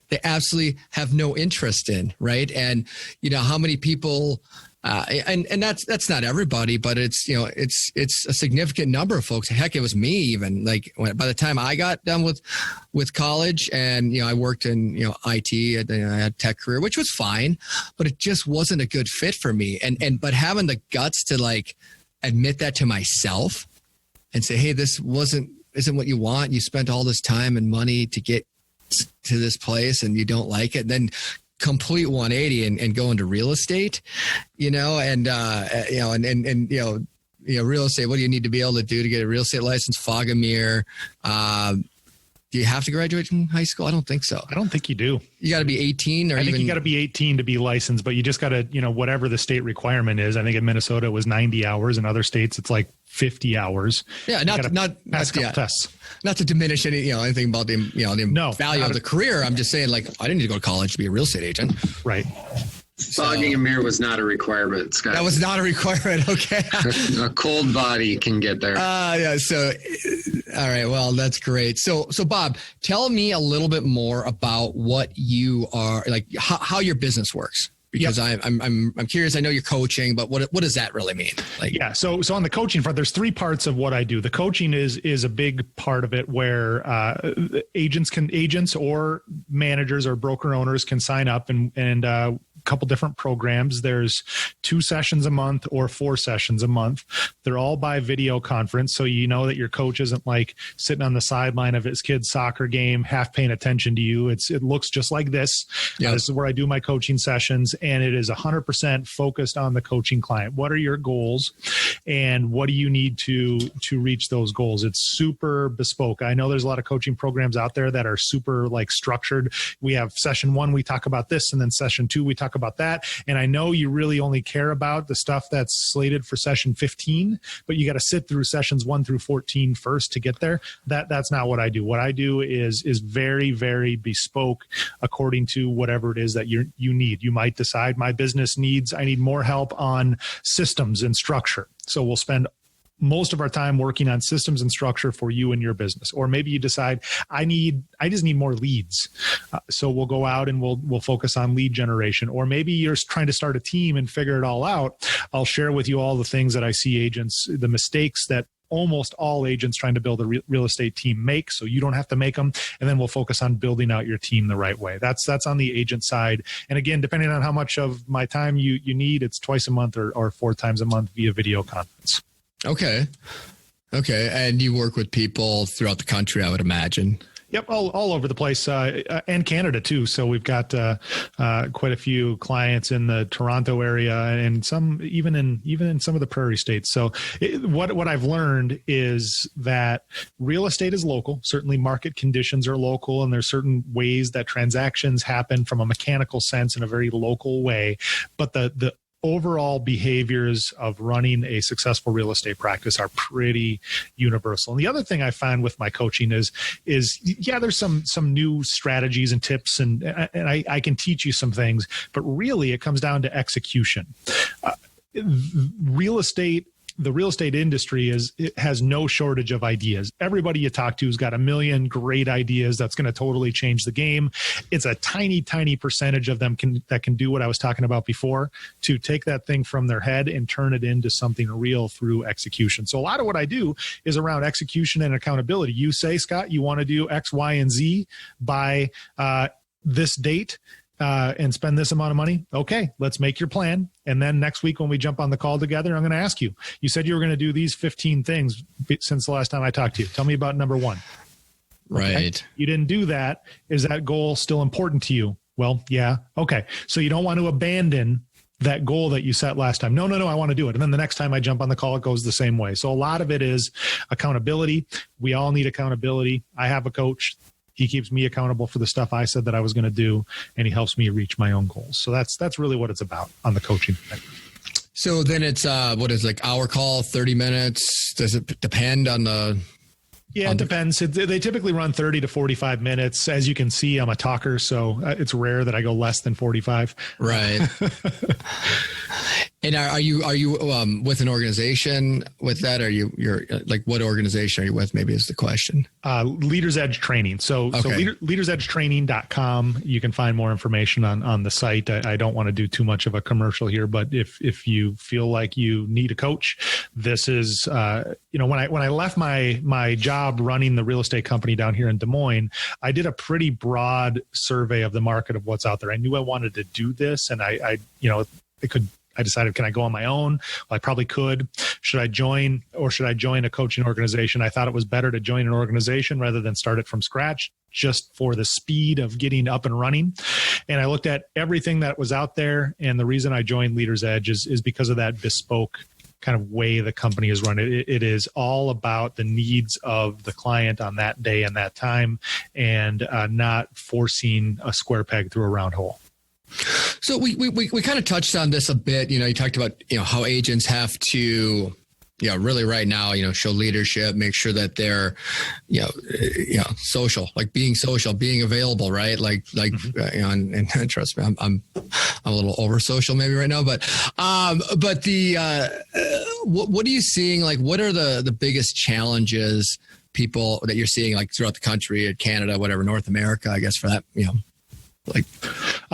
They absolutely have no interest in, right? And, how many people, and that's not everybody, but it's a significant number of folks. Heck, it was me even. By the time I got done with college, and I worked in IT, I had a tech career, which was fine, but it just wasn't a good fit for me. But having the guts to admit that to myself and say, hey, this isn't what you want. You spent all this time and money to get to this place, and you don't like it. Then complete 180 and go into real estate, real estate. What do you need to be able to do to get a real estate license? Fog a mirror. Do you have to graduate from high school? I don't think so. I don't think you do. You got to be 18 I think you got to be 18 to be licensed, but you just got to, whatever the state requirement is. I think in Minnesota it was 90 hours. In other states, it's like 50 hours. Yeah. Not tests. Not to diminish anything about the value of the career. I'm just saying, I didn't need to go to college to be a real estate agent. Right. Fogging a mirror was not a requirement, Scott. That was not a requirement. Okay. A cold body can get there. Yeah. So, all right. Well, that's great. So Bob, tell me a little bit more about what you are how your business works. Because I'm curious. I know you're coaching, but what does that really mean? So on the coaching front, there's 3 parts of what I do. The coaching is a big part of it, where agents or managers or broker owners can sign up and couple different programs. There's 2 sessions a month or 4 sessions a month. They're all by video conference. So that your coach isn't sitting on the sideline of his kid's soccer game, half paying attention to you. It looks just like this. Yep. This is where I do my coaching sessions, and it is 100% focused on the coaching client. What are your goals, and what do you need to reach those goals? It's super bespoke. I know there's a lot of coaching programs out there that are super structured. We have session 1, we talk about this, and then session 2, we talk about that. And I know you really only care about the stuff that's slated for session 15, but you got to sit through sessions 1 through 14 first to get there. That's not what I do. What I do is very, very bespoke according to whatever it is that you need. You might decide I need more help on systems and structure. So we'll spend most of our time working on systems and structure for you and your business. Or maybe you decide I just need more leads. So we'll go out and we'll focus on lead generation. Or maybe you're trying to start a team and figure it all out. I'll share with you all the things that I see agents, the mistakes that almost all agents trying to build a real estate team make, so you don't have to make them. And then we'll focus on building out your team the right way. That's on the agent side. And again, depending on how much of my time you need, it's twice a month or 4 times a month via video conference. Okay. And you work with people throughout the country, I would imagine. Yep, all over the place, and Canada too. So we've got quite a few clients in the Toronto area, and some even in some of the prairie states. So what I've learned is that real estate is local. Certainly, market conditions are local, and there's certain ways that transactions happen from a mechanical sense in a very local way. But the overall behaviors of running a successful real estate practice are pretty universal. And the other thing I find with my coaching is there's some new strategies and tips, and I can teach you some things, but really it comes down to execution. The real estate industry has no shortage of ideas. Everybody you talk to has got a million great ideas that's going to totally change the game. It's a tiny, tiny percentage of them that can do what I was talking about before, to take that thing from their head and turn it into something real through execution. So a lot of what I do is around execution and accountability. You say, Scott, you want to do X, Y, and Z by this date, and spend this amount of money. Okay, let's make your plan. And then next week when we jump on the call together, I'm going to ask you, you said you were going to do these 15 things since the last time I talked to you. Tell me about number one. Right. Okay? You didn't do that. Is that goal still important to you? Well, yeah. Okay. So you don't want to abandon that goal that you set last time. No, I want to do it. And then the next time I jump on the call, it goes the same way. So a lot of it is accountability. We all need accountability. I have a coach. He keeps me accountable for the stuff I said that I was going to do, and he helps me reach my own goals. So that's really what it's about on the coaching thing. So then it's hour call, 30 minutes. Does it depend on the? Yeah, it depends. They typically run 30 to 45 minutes. As you can see, I'm a talker, so it's rare that I go less than 45. Right. And are you with an organization with that? Or you're like, what organization are you with? Maybe is the question. Leaders Edge Training. So leadersedgetraining.com. You can find more information on the site. I don't want to do too much of a commercial here, but if you feel like you need a coach, this is, when I left my job running the real estate company down here in Des Moines, I did a pretty broad survey of the market of what's out there. I knew I wanted to do this, and I decided, can I go on my own? Well, I probably could. Should I join a coaching organization? I thought it was better to join an organization rather than start it from scratch, just for the speed of getting up and running. And I looked at everything that was out there. And the reason I joined Leaders Edge is because of that bespoke kind of way the company is run. It is all about the needs of the client on that day and that time, and not forcing a square peg through a round hole. So we kind of touched on this a bit. You talked about, how agents have to, really right now, show leadership, make sure that they're, social, like being social, being available, right? Like, and trust me, I'm a little over social maybe right now, but what are you seeing? Like, what are the biggest challenges people that you're seeing, like throughout the country, Canada, whatever, North America, I guess for that,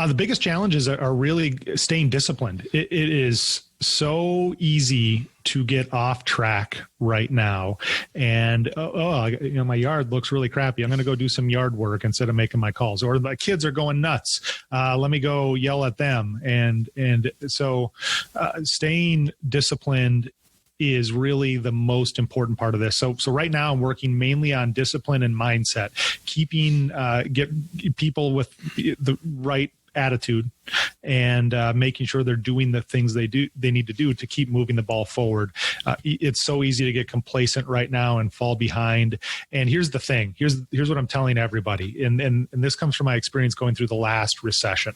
the biggest challenges are really staying disciplined. It is so easy to get off track right now. And, my yard looks really crappy. I'm going to go do some yard work instead of making my calls. Or my kids are going nuts. Let me go yell at them. And so staying disciplined is really the most important part of this. So right now I'm working mainly on discipline and mindset, keeping get people with the right attitude, and making sure they're doing the things they need to do to keep moving the ball forward. It's so easy to get complacent right now and fall behind. And here's the thing. Here's what I'm telling everybody. And this comes from my experience going through the last recession.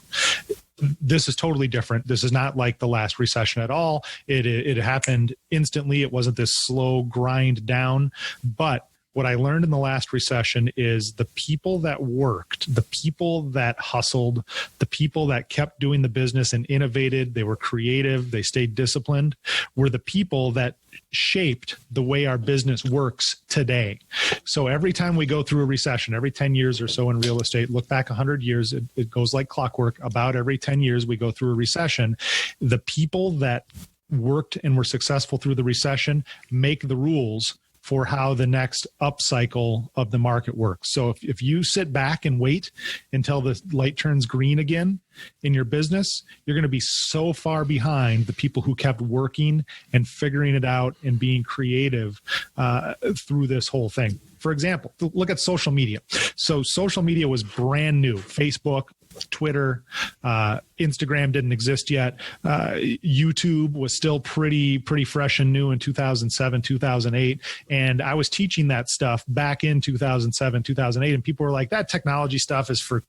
This is totally different. This is not like the last recession at all. It happened instantly. It wasn't this slow grind down. But what I learned in the last recession is the people that worked, the people that hustled, the people that kept doing the business and innovated, they were creative, they stayed disciplined, were the people that shaped the way our business works today. So every time we go through a recession, every 10 years or so in real estate, look back 100 years, it goes like clockwork. About every 10 years, we go through a recession. The people that worked and were successful through the recession make the rules for how the next upcycle of the market works. So if you sit back and wait until the light turns green again in your business, you're going to be so far behind the people who kept working and figuring it out and being creative through this whole thing. for example, look at social media. So social media was brand new. Facebook, Twitter, Instagram didn't exist yet. YouTube was still pretty fresh and new in 2007, 2008. And I was teaching that stuff back in 2007, 2008. And people were like, that technology stuff is for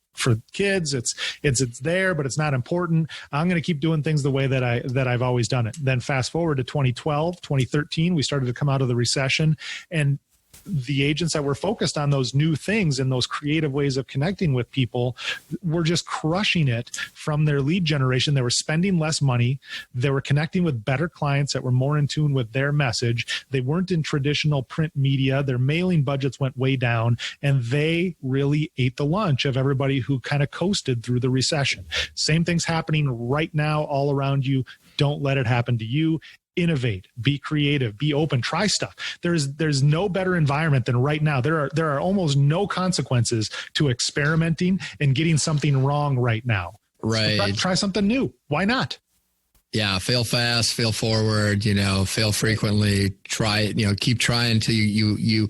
kids. It's there, but it's not important. I'm going to keep doing things the way that I've always done it. Then fast forward to 2012, 2013, we started to come out of the recession, and the agents that were focused on those new things and those creative ways of connecting with people were just crushing it from their lead generation. They were spending less money. They were connecting with better clients that were more in tune with their message. They weren't in traditional print media. Their mailing budgets went way down, and they really ate the lunch of everybody who kind of coasted through the recession. Same thing's happening right now all around you. Don't let it happen to you. Innovate, be creative, be open, try stuff. There's no better environment than right now. There are almost no consequences to experimenting and getting something wrong right now. Right. So try something new. Why not? Yeah. Fail fast, fail forward, fail frequently, try it, keep trying until you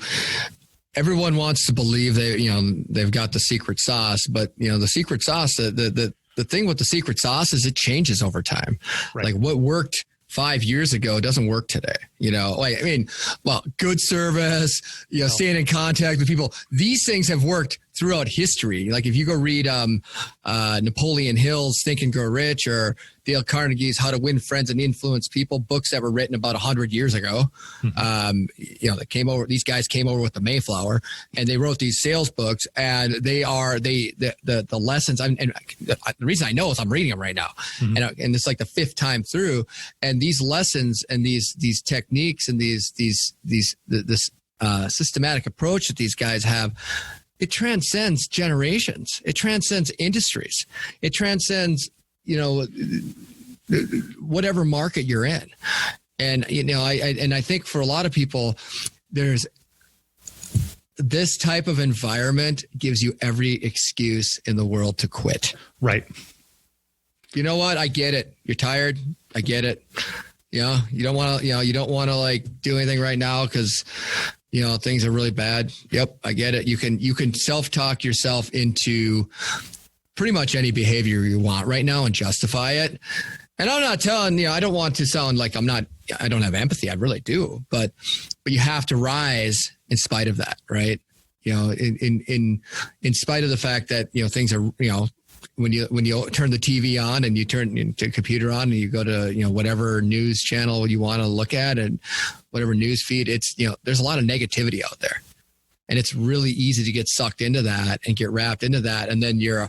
everyone wants to believe they've got the secret sauce, but the secret sauce, the thing with the secret sauce is it changes over time. Right. Like what worked 5 years ago doesn't work today. Good service, staying in contact with people. These things have worked throughout history. Like if you go read Napoleon Hill's Think and Grow Rich or Dale Carnegie's How to Win Friends and Influence People, books that were written about 100 years ago. These guys came over with the Mayflower, and they wrote these sales books, and the lessons. And the reason I know is I'm reading them right now, and it's like the fifth time through. And these lessons and these techniques and this systematic approach that these guys have, it transcends generations. It transcends industries. It transcends, whatever market you're in. And, I think for a lot of people, there's this type of environment gives you every excuse in the world to quit. Right. You know what? I get it. You're tired. I get it. You don't want to like do anything right now because things are really bad. Yep, I get it. You can self-talk yourself into pretty much any behavior you want right now and justify it. And I'm not telling, I don't want to sound like I don't have empathy. I really do. But you have to rise in spite of that, right? In spite of the fact that, things are, when you turn the TV on and you turn the computer on and you go to, whatever news channel you want to look at and whatever news feed, it's, there's a lot of negativity out there, and it's really easy to get sucked into that and get wrapped into that. And then you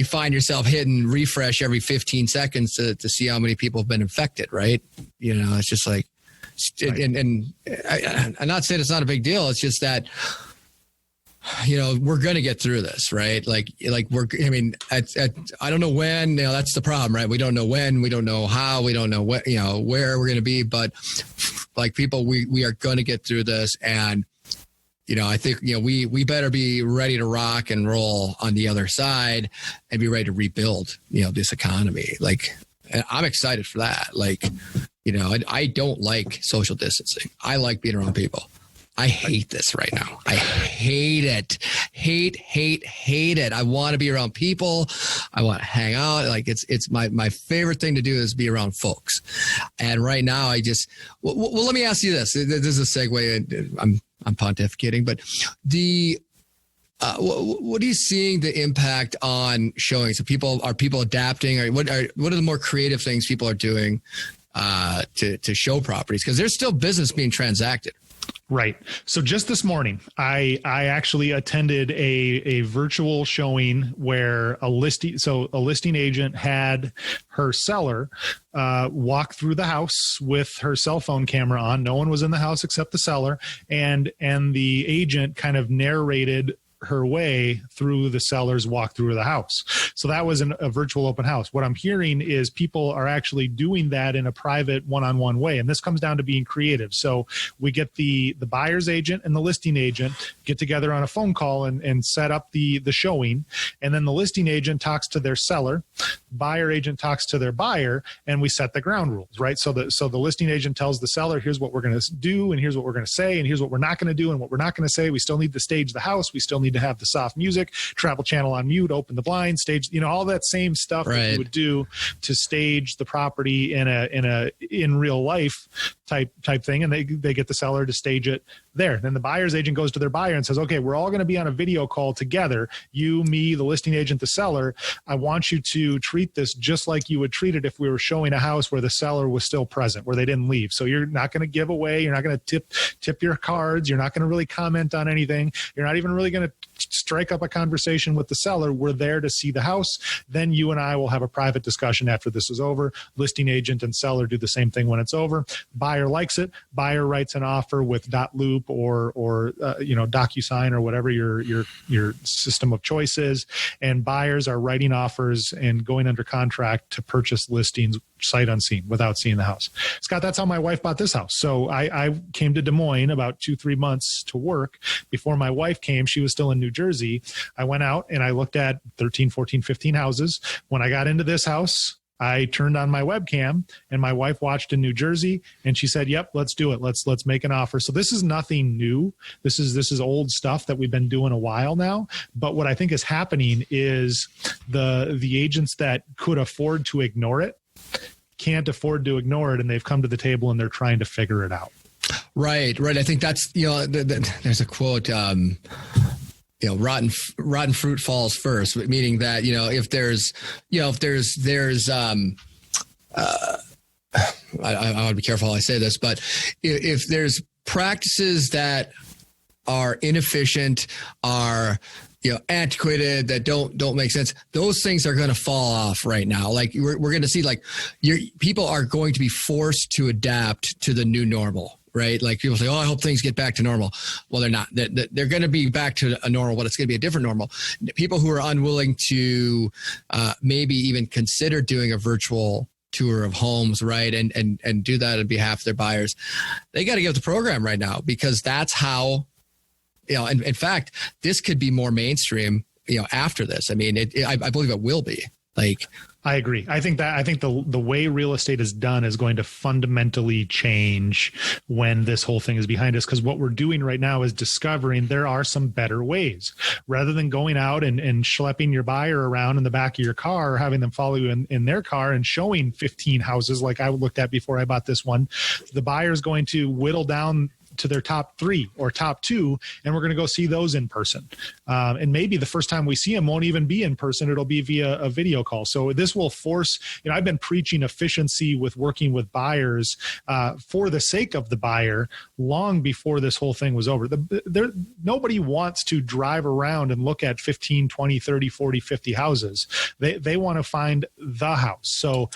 find yourself hitting refresh every 15 seconds to see how many people have been infected. Right. It's just like, right. And I'm not saying it's not a big deal. It's just that, we're going to get through this, right? I don't know when, that's the problem, right? We don't know when, we don't know how, we don't know what, where we're going to be, but like people, we are going to get through this. And, I think, we better be ready to rock and roll on the other side and be ready to rebuild, this economy. And I'm excited for that. I don't like social distancing. I like being around people. I hate this right now. I hate it. Hate it. I want to be around people. I want to hang out. It's my favorite thing to do is be around folks. And right now well, let me ask you this. This is a segue. I'm pontificating, but what are you seeing the impact on showing? So are people adapting, or what are the more creative things people are doing to show properties? Because there's still business being transacted. Right. So just this morning, I actually attended a virtual showing where a listing agent had her seller walk through the house with her cell phone camera on. No one was in the house except the seller, and the agent kind of narrated her way through the seller's walk through the house. So that was a virtual open house. What I'm hearing is people are actually doing that in a private one-on-one way. And this comes down to being creative. So we get the buyer's agent and the listing agent get together on a phone call and set up the showing. And then the listing agent talks to their seller. buyer agent talks to their buyer, and we set the ground rules, right? So the listing agent tells the seller, here's what we're going to do, and here's what we're going to say, and here's what we're not going to do, and what we're not going to say. We still need to stage the house. We still need to have the soft music, travel channel on mute, open the blinds, stage, all that same stuff that you would do to stage the property in real life type thing. And they get the seller to stage it there. Then the buyer's agent goes to their buyer and says, okay, we're all going to be on a video call together. You, me, the listing agent, the seller. I want you to treat this just like you would treat it if we were showing a house where the seller was still present, where they didn't leave. So you're not going to give away. You're not going to tip your cards. You're not going to really comment on anything. You're not even really going to strike up a conversation with the seller. We're there to see the house. Then you and I will have a private discussion after this is over. Listing agent and seller do the same thing when it's over. Buyer likes it. Buyer writes an offer with .loop or DocuSign or whatever your system of choice is. And buyers are writing offers and going under contract to purchase listings sight unseen without seeing the house. Scott, that's how my wife bought this house. So I came to Des Moines about 2-3 months to work. Before my wife came, she was still in New Jersey. I went out and I looked at 13, 14, 15 houses. When I got into this house, I turned on my webcam and my wife watched in New Jersey and she said, yep, let's do it. Let's make an offer. So this is nothing new. This is old stuff that we've been doing a while now. But what I think is happening is the agents that could afford to ignore it can't afford to ignore it. And they've come to the table and they're trying to figure it out. Right. I think that's, there's a quote, rotten fruit falls first, meaning that, if there's I want to be careful how I say this, but if there's practices that are inefficient, are antiquated, that don't make sense, those things are going to fall off right now. Like we're going to see, people are going to be forced to adapt to the new normal. Right? Like people say, I hope things get back to normal. Well, they're not. They're going to be back to a normal, but it's going to be a different normal. People who are unwilling to maybe even consider doing a virtual tour of homes, right? And do that on behalf of their buyers, they got to get with the program right now, because that's how, and in fact, this could be more mainstream, after this. I mean, I believe it will be. I agree. I think the way real estate is done is going to fundamentally change when this whole thing is behind us, because what we're doing right now is discovering there are some better ways. Rather than going out and schlepping your buyer around in the back of your car, or having them follow you in their car and showing 15 houses like I looked at before I bought this one, the buyer is going to whittle down to their top 3 or top 2, and we're going to go see those in person. And maybe the first time we see them won't even be in person. It'll be via a video call. So this will force, I've been preaching efficiency with working with buyers for the sake of the buyer long before this whole thing was over. Nobody wants to drive around and look at 15, 20, 30, 40, 50 houses. They want to find the house. So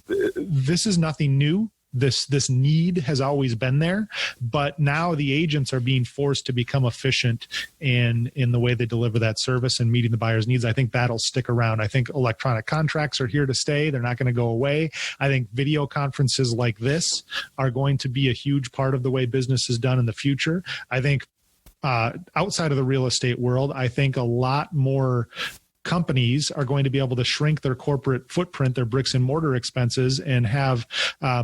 this is nothing new. This need has always been there, but now the agents are being forced to become efficient in the way they deliver that service and meeting the buyer's needs. I think that'll stick around. I think electronic contracts are here to stay. They're not going to go away. I think video conferences like this are going to be a huge part of the way business is done in the future. I think outside of the real estate world, I think a lot more companies are going to be able to shrink their corporate footprint, their bricks and mortar expenses, and have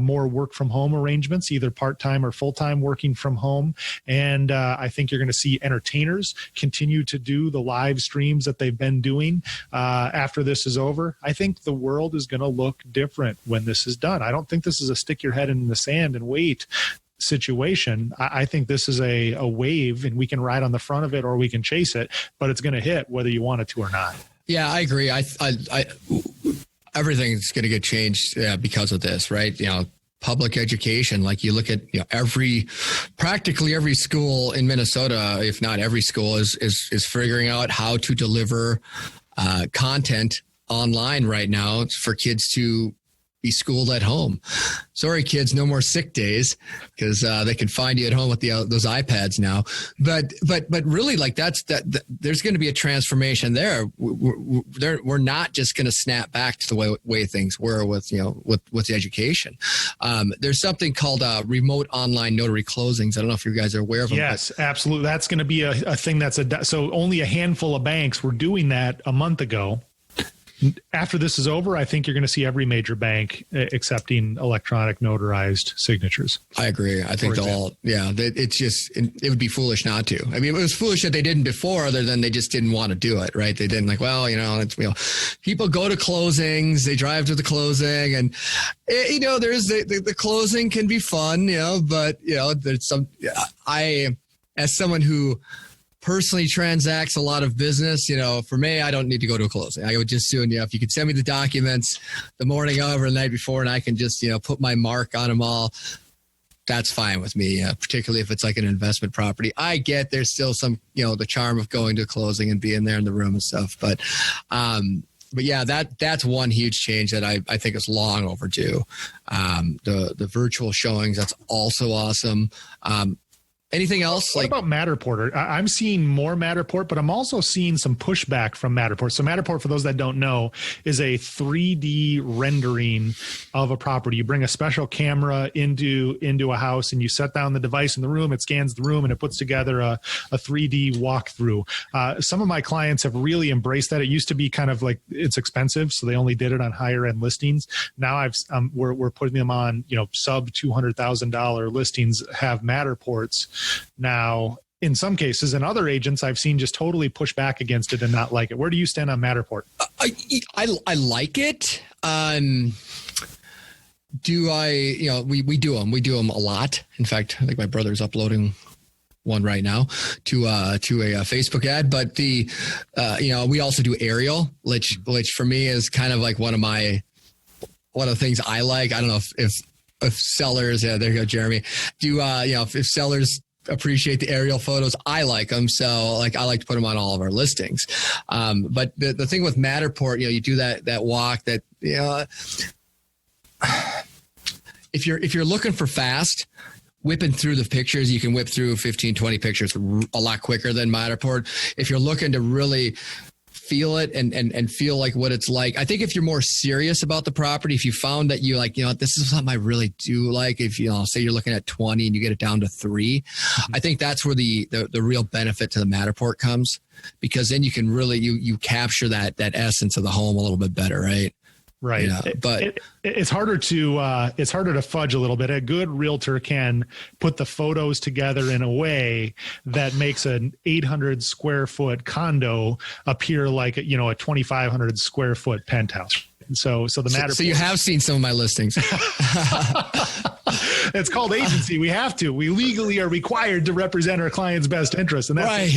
more work from home arrangements, either part-time or full-time working from home. And I think you're going to see entertainers continue to do the live streams that they've been doing after this is over. I think the world is going to look different when this is done. I don't think this is a stick your head in the sand and wait situation. I think this is a wave, and we can ride on the front of it or we can chase it, but it's going to hit whether you want it to or not. Yeah, I agree. I everything's going to get changed because of this, right? Public education, like you look at, practically every school in Minnesota, if not every school, is figuring out how to deliver content online right now for kids to be schooled at home. Sorry, kids, no more sick days, because they can find you at home with those iPads now. But really, there's going to be a transformation there. We're not just going to snap back to the way things were with the education. There's something called remote online notary closings. I don't know if you guys are aware of them. Yes, absolutely. That's going to be a thing so only a handful of banks were doing that a month ago. After this is over, I think you're going to see every major bank accepting electronic notarized signatures. I agree. I think it would be foolish not to. I mean, it was foolish that they didn't before, other than they just didn't want to do it, right? They didn't people go to closings, they drive to the closing, and there's the closing can be fun, but there's as someone who personally transacts a lot of business, for me, I don't need to go to a closing. I would just soon, if you could send me the documents the morning of or the night before, and I can just, put my mark on them all, that's fine with me, particularly if it's like an investment property. I get there's still some, the charm of going to a closing and being there in the room and stuff. But yeah, that's one huge change that I think is long overdue. The virtual showings, that's also awesome. Anything else? What about Matterport? I'm seeing more Matterport, but I'm also seeing some pushback from Matterport. So Matterport, for those that don't know, is a 3D rendering of a property. You bring a special camera into a house and you set down the device in the room. It scans the room and it puts together a 3D walkthrough. Some of my clients have really embraced that. It used to be kind of like it's expensive, so they only did it on higher end listings. Now we're putting them on sub $200,000 listings have Matterports. Now, in some cases, and other agents I've seen just totally push back against it and not like it. Where do you stand on Matterport? I like it. Do I? We do them. We do them a lot. In fact, I think my brother's uploading one right now to a Facebook ad. But we also do aerial, which for me is kind of like one of the things I like. I don't know if sellers, there you go, Jeremy. If sellers appreciate the aerial photos, I like them. So I like to put them on all of our listings. But the thing with Matterport, you do that walk that, if you're looking for fast, whipping through the pictures, you can whip through 15, 20 pictures a lot quicker than Matterport. If you're looking to really feel it and feel like what it's like. I think if you're more serious about the property, if you found that you like, this is something I really do like, if say you're looking at 20 and you get it down to 3, I think that's where the real benefit to the Matterport comes, because then you can really, you capture that essence of the home a little bit better. Right. Right. But it's harder to fudge a little bit. A good realtor can put the photos together in a way that makes an 800 square foot condo appear like, a 2,500 square foot penthouse. So the Matterport. So you have seen some of my listings. It's called agency. We have to. We legally are required to represent our client's best interest, and that's right.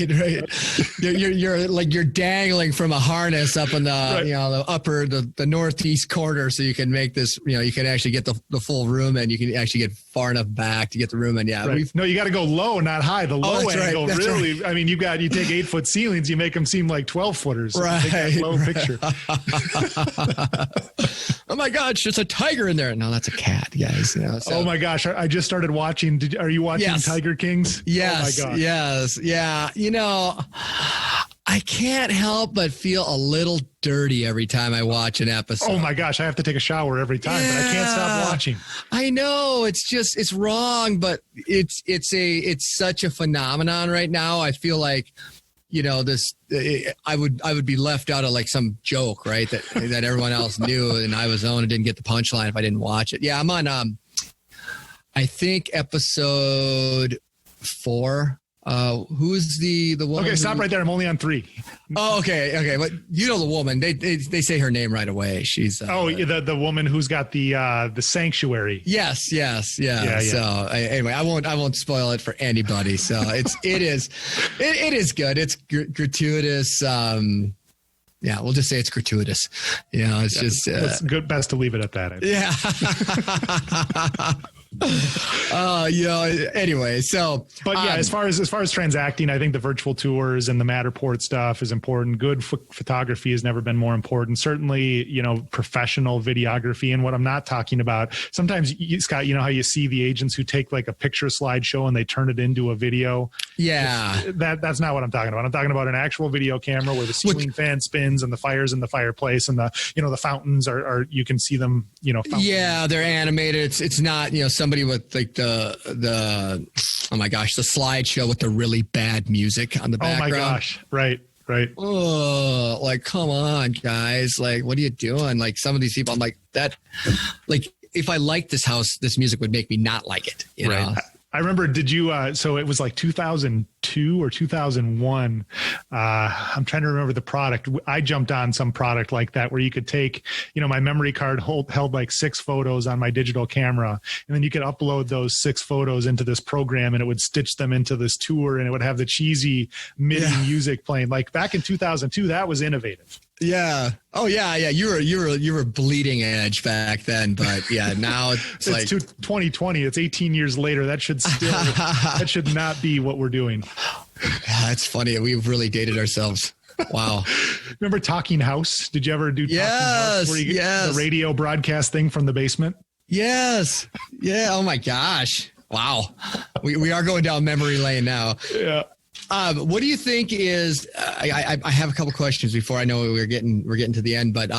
You're dangling from a harness up in the the upper the northeast corner, so you can make this. You can actually get the full room, and you can actually get far enough back to get the room. And no, you got to go low, not high. The low angle really. Right. I mean, you take 8-foot ceilings, you make them seem like 12-footers. So right. Take that low picture. Oh my gosh, there's a tiger in there. No, that's a cat, guys. Oh my gosh, I just started watching. Are you watching Tiger Kings? Yes. Oh my gosh. Yes. Yeah. I can't help but feel a little dirty every time I watch an episode. Oh my gosh, I have to take a shower every time, but I can't stop watching. I know it's wrong, but it's such a phenomenon right now. I feel like, I would be left out of like some joke, right? That everyone else knew and I was on and didn't get the punchline if I didn't watch it. Yeah, I'm on, I think episode 4. Who's the woman? Okay, stop right there. I'm only on 3. Oh, okay. But the woman. They say her name right away. She's the woman who's got the sanctuary. Yes. Yeah. So anyway, I won't spoil it for anybody. So it is good. It's gratuitous. We'll just say it's gratuitous. It's good. Best to leave it at that. Anyway, so but as far as transacting, I think the virtual tours and the Matterport stuff is important. Good photography has never been more important. Certainly, professional videography. And what I'm not talking about, sometimes, Scott, how you see the agents who take like a picture slideshow and they turn it into a video. Yeah, that's not what I'm talking about. I'm talking about an actual video camera where the ceiling fan spins and the fires in the fireplace and the fountains are you can see them. Yeah, they're animated. It's not somebody with like the oh my gosh, the slideshow with the really bad music on the background. Oh my gosh, right. Right. Oh, like, come on, guys. Like, what are you doing? Like, some of these people, I'm like, that, like, if I liked this house, this music would make me not like it. You know? I remember, did you, so it was like 2002 or 2001. I'm trying to remember the product. I jumped on some product like that where you could take, my memory card held like 6 photos on my digital camera. And then you could upload those 6 photos into this program and it would stitch them into this tour and it would have the cheesy MIDI music playing. Like back in 2002, that was innovative. Yeah. Oh yeah. Yeah. You were bleeding edge back then, but yeah, now it's like 2020. It's 18 years later. That should not be what we're doing. Yeah, it's funny. We've really dated ourselves. Wow. Remember Talking House? Did you ever do Talking House? Where you get the radio broadcast thing from the basement? Yes. Yeah. Oh my gosh. Wow. We are going down memory lane now. Yeah. What do you think is? I have a couple questions before I know we're getting to the end, but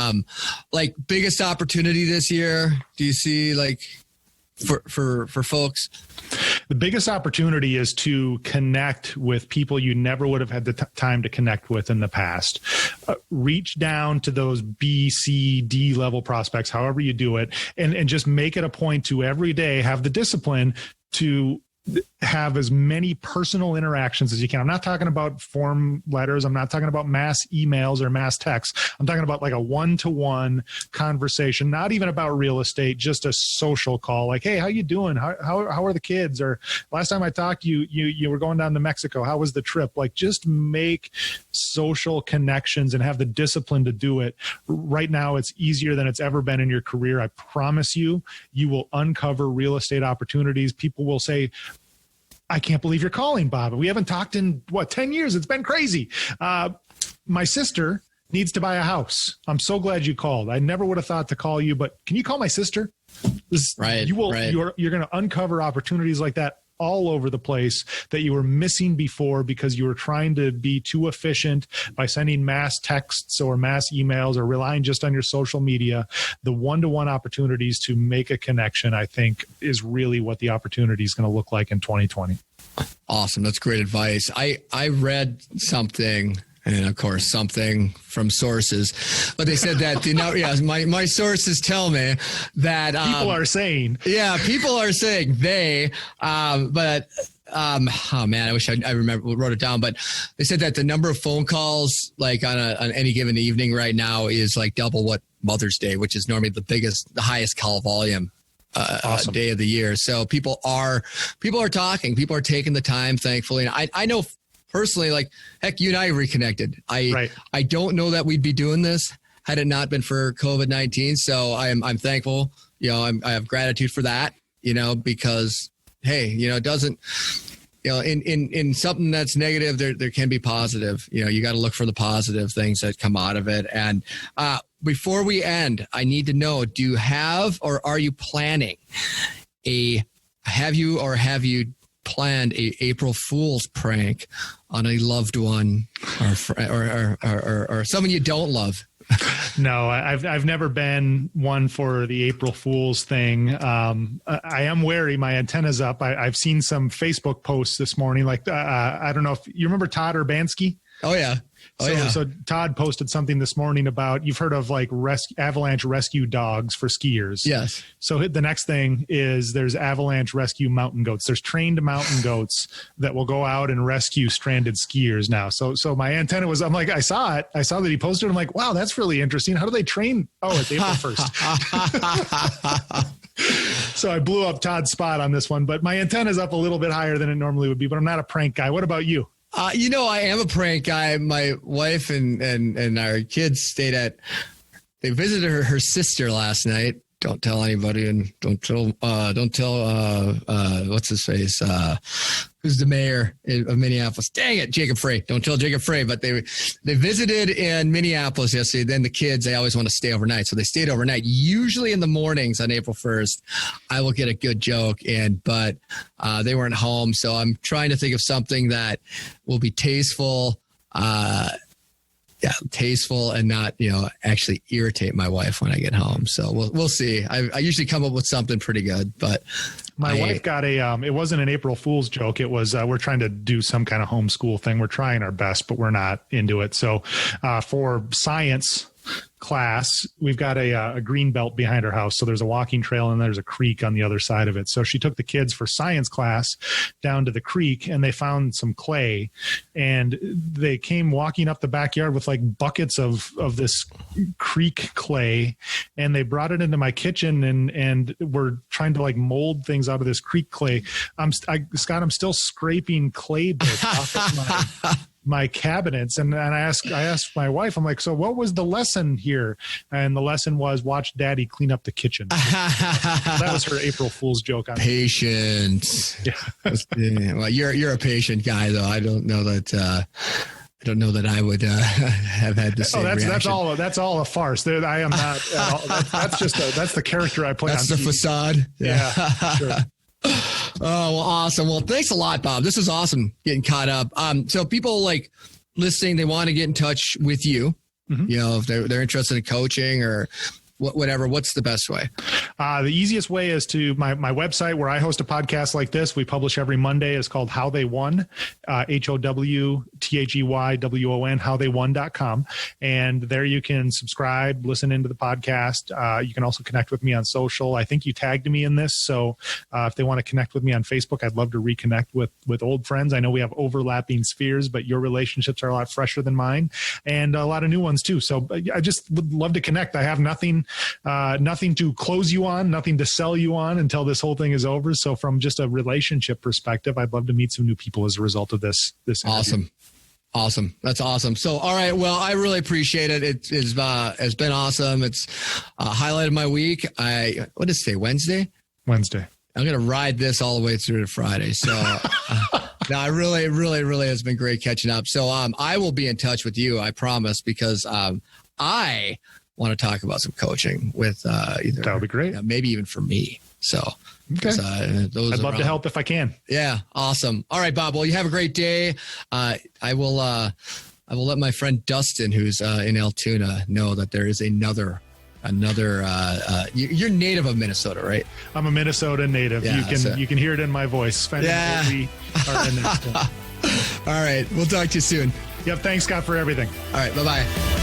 like biggest opportunity this year? Do you see like for folks? The biggest opportunity is to connect with people you never would have had the time to connect with in the past. Reach down to those B, C, D level prospects, however you do it, and just make it a point to every day have the discipline to have as many personal interactions as you can. I'm not talking about form letters. I'm not talking about mass emails or mass texts. I'm talking about like a one-to-one conversation, not even about real estate, just a social call. Like, hey, how you doing? How are the kids? Or last time I talked, you were going down to Mexico. How was the trip? Like, just make social connections and have the discipline to do it. Right now, it's easier than it's ever been in your career. I promise you, you will uncover real estate opportunities. People will say, I can't believe you're calling, Bob. We haven't talked in 10 years. It's been crazy. My sister needs to buy a house. I'm so glad you called. I never would have thought to call you, but can you call my sister? Right. You're going to uncover opportunities like that all over the place that you were missing before because you were trying to be too efficient by sending mass texts or mass emails or relying just on your social media. The one-to-one opportunities to make a connection, I think, is really what the opportunity is going to look like in 2020. Awesome. That's great advice. I read something, and of course, something from sources, but they said that my sources tell me that people are saying, people are saying but oh man, I wish I wrote it down, but they said that the number of phone calls like on any given evening right now is like double what Mother's Day, which is normally the highest call volume awesome. Day of the year. So people are talking, people are taking the time, thankfully. And I know personally, like, heck, you and I reconnected. I don't know that we'd be doing this had it not been for COVID-19. So I'm thankful. I have gratitude for that. Because hey, it doesn't. In something that's negative, there can be positive. You got to look for the positive things that come out of it. And before we end, I need to know: do you have or are you planning have you planned a April Fool's prank on a loved one or someone you don't love? No, I've never been one for the April Fool's thing. I am wary. My antenna's up. I've seen some Facebook posts this morning. Like, I don't know if you remember Todd Urbanski. Oh yeah. So Todd posted something this morning about, you've heard of like Avalanche rescue dogs for skiers. Yes. So the next thing is there's Avalanche rescue mountain goats. There's trained mountain goats that will go out and rescue stranded skiers now. So my antenna was, I'm like, I saw it. I saw that he posted. I'm like, wow, that's really interesting. How do they train? Oh, it's April 1st. So I blew up Todd's spot on this one, but my antenna is up a little bit higher than it normally would be, but I'm not a prank guy. What about you? I am a prank guy. My wife and our kids they visited her sister last night. Don't tell anybody, and don't tell what's his face? Who's the mayor of Minneapolis? Dang it, Jacob Frey. Don't tell Jacob Frey, but they visited in Minneapolis yesterday. Then the kids, they always want to stay overnight. So they stayed overnight. Usually in the mornings on April 1st, I will get a good joke but they weren't home. So I'm trying to think of something that will be tasteful. tasteful and not, actually irritate my wife when I get home. So we'll see. I usually come up with something pretty good, but my wife got it wasn't an April Fool's joke. It was, we're trying to do some kind of homeschool thing. We're trying our best, but we're not into it. So for science class, we've got a green belt behind our house. So there's a walking trail and there's a creek on the other side of it. So she took the kids for science class down to the creek, and they found some clay, and they came walking up the backyard with like buckets of this creek clay, and they brought it into my kitchen and we're trying to like mold things out of this creek clay. Scott, I'm still scraping clay bits off of my cabinets. And I asked my wife, I'm like, so what was the lesson here? And the lesson was watch Daddy clean up the kitchen. That was her April Fool's joke. Patience. Yeah. Well, you're a patient guy, though. I don't know that I would have had the same reaction. That's all a farce. I am not at all. That's the character I play. That's on the TV. Facade. Yeah. Sure. Oh, well, awesome. Well, thanks a lot, Bob. This is awesome getting caught up. So people like listening, they want to get in touch with you, if they're interested in coaching or whatever. What's the best way? The easiest way is to my website where I host a podcast like this. We publish every Monday. It's called How They Won, HOWTHEYWON, howtheywon.com. And there you can subscribe, listen into the podcast. You can also connect with me on social. I think you tagged me in this. So if they want to connect with me on Facebook, I'd love to reconnect with old friends. I know we have overlapping spheres, but your relationships are a lot fresher than mine and a lot of new ones too. So I just would love to connect. I have nothing to close you on, nothing to sell you on until this whole thing is over. So from just a relationship perspective, I'd love to meet some new people as a result of this interview. Awesome. That's awesome. So, all right. Well, I really appreciate it. It's been awesome. It's highlighted my week. What is today? Wednesday. I'm going to ride this all the way through to Friday. So no, I really, really, really has been great catching up. So I will be in touch with you, I promise, because I want to talk about some coaching with either. That would be great. Maybe even for me. So okay. I'd love to help if I can. Yeah. Awesome. All right, Bob. Well, you have a great day. I will let my friend Dustin, who's in Altoona, know that there is another you're native of Minnesota, right? I'm a Minnesota native. Yeah, you can hear it in my voice. Yeah. We are in there. All right. We'll talk to you soon. Yep. Thanks, Scott, for everything. All right. Bye-bye.